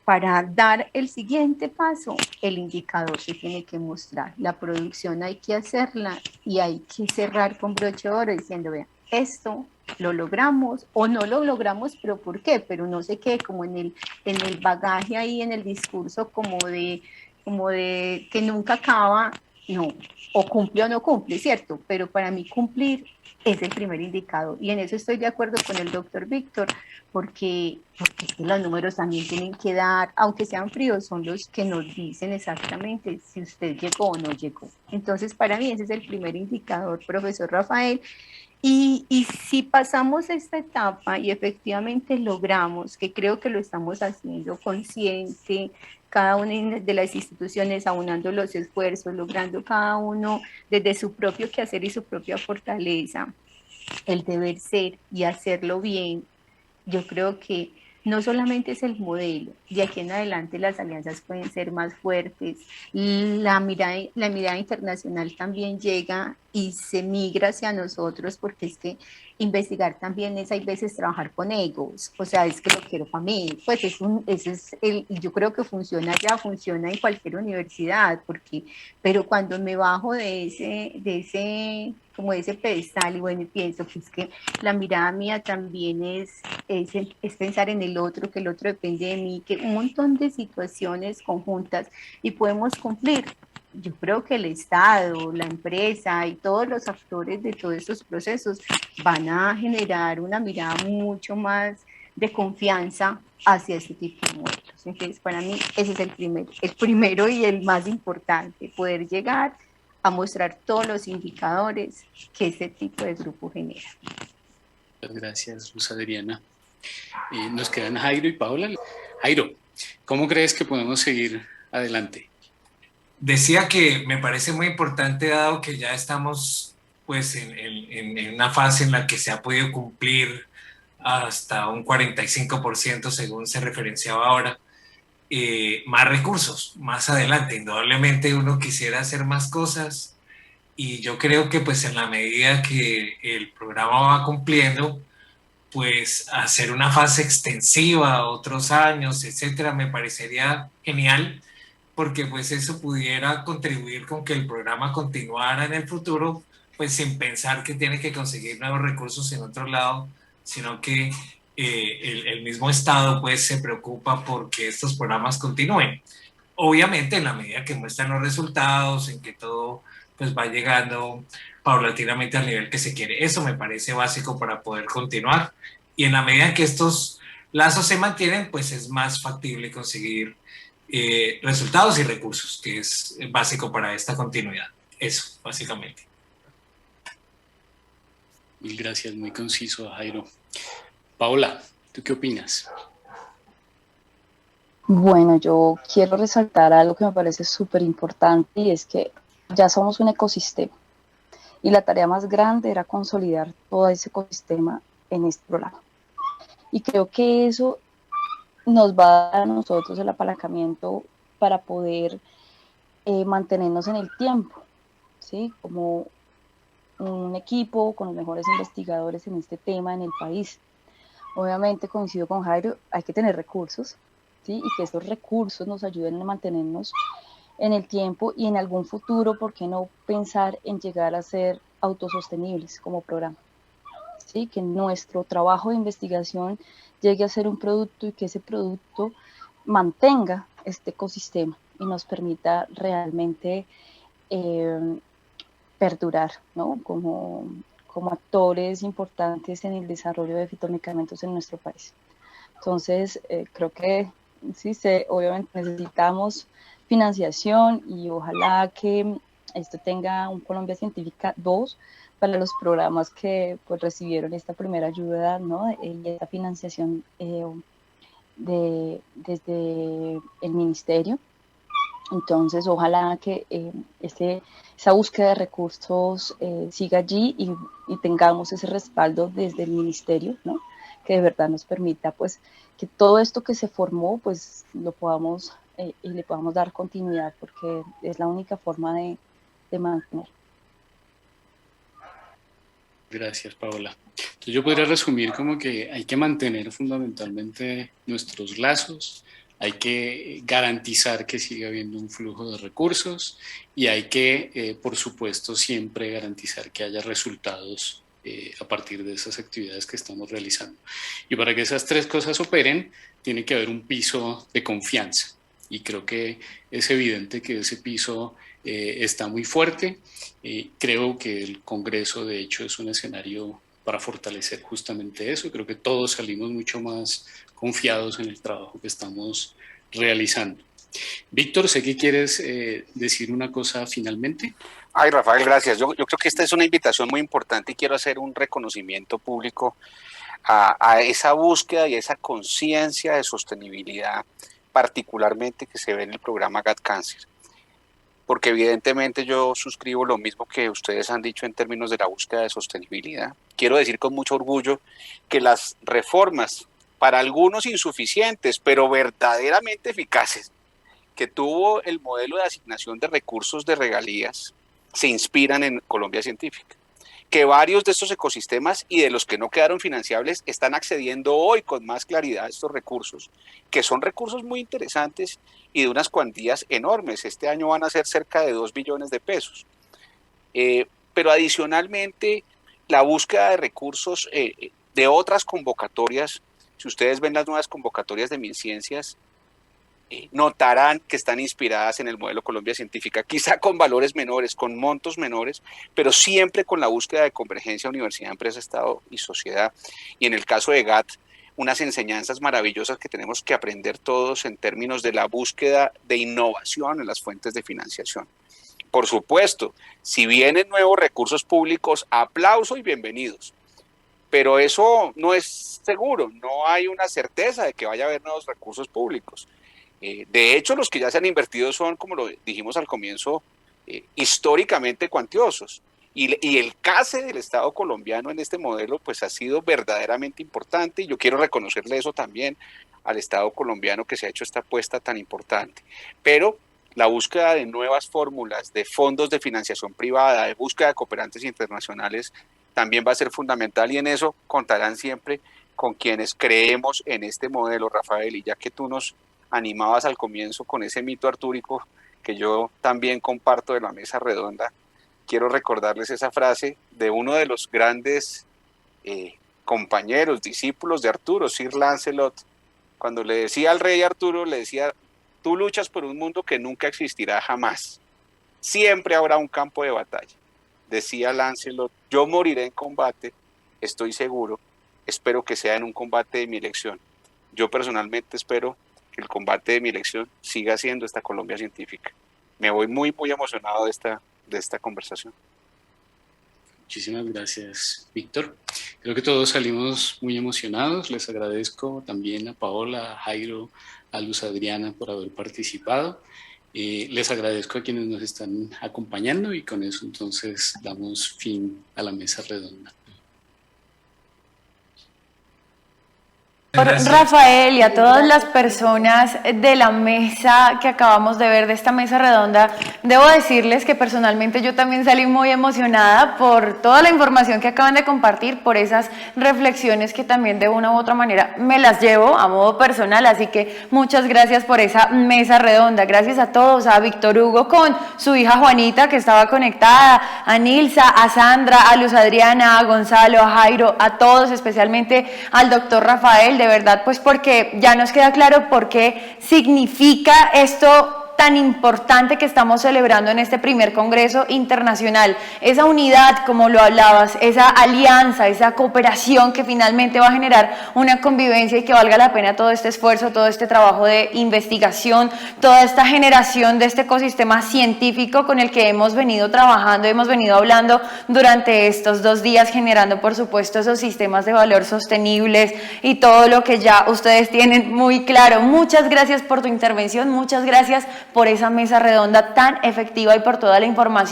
para dar el siguiente paso, el indicador se tiene que mostrar. La producción hay que hacerla y hay que cerrar con broche de oro diciendo, vean, esto lo logramos o no lo logramos, pero ¿por qué? Pero no se quede como en el bagaje ahí, en el discurso como de que nunca acaba, no, o cumple o no cumple, ¿cierto? Pero para mí cumplir es el primer indicador y en eso estoy de acuerdo con el doctor Víctor, porque los números también tienen que dar, aunque sean fríos, son los que nos dicen exactamente si usted llegó o no llegó. Entonces, para mí ese es el primer indicador, profesor Rafael. Y si pasamos esta etapa y efectivamente logramos, que creo que lo estamos haciendo consciente, cada una de las instituciones aunando los esfuerzos, logrando cada uno desde su propio quehacer y su propia fortaleza, el deber ser y hacerlo bien, yo creo que no solamente es el modelo, de aquí en adelante las alianzas pueden ser más fuertes, la mirada internacional también llega y se migra hacia nosotros, porque es que investigar también es, hay veces, trabajar con egos, o sea, es que lo quiero para mí, pues yo creo que funciona en cualquier universidad, pero cuando me bajo de ese pedestal y bueno, y pienso que es que la mirada mía también es pensar en el otro, que el otro depende de mí, que un montón de situaciones conjuntas y podemos cumplir. Yo creo que el Estado, la empresa y todos los actores de todos estos procesos van a generar una mirada mucho más de confianza hacia este tipo de modelos. Entonces, para mí ese es el primero y el más importante, poder llegar a mostrar todos los indicadores que este tipo de grupo genera. Muchas gracias, Luz Adriana. Nos quedan Jairo y Paula. Jairo, ¿cómo crees que podemos seguir adelante? Decía que me parece muy importante, dado que ya estamos pues en una fase en la que se ha podido cumplir hasta un 45% según se referenciaba ahora, más recursos más adelante. Indudablemente uno quisiera hacer más cosas y yo creo que pues en la medida que el programa va cumpliendo, pues hacer una fase extensiva, otros años, etcétera, me parecería genial, porque pues eso pudiera contribuir con que el programa continuara en el futuro, pues sin pensar que tiene que conseguir nuevos recursos en otro lado, sino que el mismo Estado pues se preocupa porque estos programas continúen. Obviamente en la medida que muestran los resultados, en que todo pues va llegando paulatinamente al nivel que se quiere. Eso me parece básico para poder continuar. Y en la medida en que estos lazos se mantienen, pues es más factible conseguir resultados y recursos, que es básico para esta continuidad. Eso, básicamente. Mil gracias, muy conciso, Jairo. Paola, ¿tú qué opinas? Bueno, yo quiero resaltar algo que me parece súper importante y es que ya somos un ecosistema y la tarea más grande era consolidar todo ese ecosistema en este programa. Y creo que eso nos va a dar a nosotros el apalancamiento para poder mantenernos en el tiempo, ¿sí? Como un equipo con los mejores investigadores en este tema en el país. Obviamente coincido con Jairo, hay que tener recursos, ¿sí? Y que estos recursos nos ayuden a mantenernos en el tiempo y en algún futuro, ¿por qué no pensar en llegar a ser autosostenibles como programa? ¿Sí? Que nuestro trabajo de investigación llegue a ser un producto y que ese producto mantenga este ecosistema y nos permita realmente perdurar, ¿no? Como actores importantes en el desarrollo de fitomedicamentos en nuestro país. Entonces, creo que sí, obviamente necesitamos financiación y ojalá que esto tenga un Colombia Científica 2 para los programas que pues, recibieron esta primera ayuda, ¿no? Y esta financiación desde el ministerio. Entonces, ojalá que esa búsqueda de recursos siga allí y tengamos ese respaldo desde el ministerio, ¿no? Que de verdad nos permita pues que todo esto que se formó pues lo podamos y le podamos dar continuidad, porque es la única forma de mantener. Gracias, Paola. Entonces yo podría resumir como que hay que mantener fundamentalmente nuestros lazos, hay que garantizar que siga habiendo un flujo de recursos y hay que, por supuesto, siempre garantizar que haya resultados a partir de esas actividades que estamos realizando. Y para que esas tres cosas operen, tiene que haber un piso de confianza. Y creo que es evidente que ese piso está muy fuerte. Creo que el Congreso, de hecho, es un escenario para fortalecer justamente eso. Creo que todos salimos mucho más confiados en el trabajo que estamos realizando. Víctor, sé que quieres decir una cosa finalmente. Ay, Rafael, gracias. Yo creo que esta es una invitación muy importante y quiero hacer un reconocimiento público a esa búsqueda y a esa conciencia de sostenibilidad, particularmente que se ve en el programa GAT Cáncer. Porque evidentemente yo suscribo lo mismo que ustedes han dicho en términos de la búsqueda de sostenibilidad. Quiero decir con mucho orgullo que las reformas, para algunos insuficientes, pero verdaderamente eficaces, que tuvo el modelo de asignación de recursos de regalías, se inspiran en Colombia Científica. Que varios de estos ecosistemas y de los que no quedaron financiables están accediendo hoy con más claridad a estos recursos, que son recursos muy interesantes y de unas cuantías enormes. Este año van a ser cerca de 2 billones de pesos. Pero adicionalmente, la búsqueda de recursos de otras convocatorias, si ustedes ven las nuevas convocatorias de MinCiencias, notarán que están inspiradas en el modelo Colombia Científica, quizá con valores menores, con montos menores, pero siempre con la búsqueda de convergencia universidad, empresa, Estado y sociedad. Y en el caso de GAT, unas enseñanzas maravillosas que tenemos que aprender todos en términos de la búsqueda de innovación en las fuentes de financiación. Por supuesto, si vienen nuevos recursos públicos, aplauso y bienvenidos. Pero eso no es seguro, no hay una certeza de que vaya a haber nuevos recursos públicos. De hecho, los que ya se han invertido son, como lo dijimos al comienzo, históricamente cuantiosos. Y el CACE del Estado colombiano en este modelo pues ha sido verdaderamente importante, y yo quiero reconocerle eso también al Estado colombiano, que se ha hecho esta apuesta tan importante. Pero la búsqueda de nuevas fórmulas, de fondos de financiación privada, de búsqueda de cooperantes internacionales también va a ser fundamental, y en eso contarán siempre con quienes creemos en este modelo, Rafael. Y ya que tú nos animabas al comienzo con ese mito artúrico que yo también comparto de la mesa redonda, quiero recordarles esa frase de uno de los grandes compañeros, discípulos de Arturo, Sir Lancelot, cuando le decía al rey Arturo, le decía: tú luchas por un mundo que nunca existirá jamás. Siempre habrá un campo de batalla. Decía Lancelot: yo moriré en combate, estoy seguro, espero que sea en un combate de mi elección. Yo personalmente espero que el combate de mi elección siga siendo esta Colombia científica. Me voy muy emocionado de esta conversación. Muchísimas gracias, Víctor. Creo que todos salimos muy emocionados. Les agradezco también a Paola, a Jairo, a Luz Adriana por haber participado. Les agradezco a quienes nos están acompañando, y con eso entonces damos fin a la mesa redonda. Por Rafael y a todas las personas de la mesa que acabamos de ver, de esta mesa redonda, debo decirles que personalmente yo también salí muy emocionada por toda la información que acaban de compartir, por esas reflexiones que también de una u otra manera me las llevo a modo personal. Así que muchas gracias por esa mesa redonda. Gracias a todos, a Víctor Hugo con su hija Juanita, que estaba conectada, a Nilsa, a Sandra, a Luz Adriana, a Gonzalo, a Jairo, a todos, especialmente al doctor Rafael. De verdad, pues porque ya nos queda claro por qué significa esto tan importante que estamos celebrando en este primer Congreso Internacional, esa unidad, como lo hablabas, esa alianza, esa cooperación que finalmente va a generar una convivencia y que valga la pena todo este esfuerzo, todo este trabajo de investigación, toda esta generación de este ecosistema científico con el que hemos venido trabajando, hemos venido hablando durante estos 2 días, generando por supuesto esos sistemas de valor sostenibles y todo lo que ya ustedes tienen muy claro. Muchas gracias por tu intervención, muchas gracias por esa mesa redonda tan efectiva y por toda la información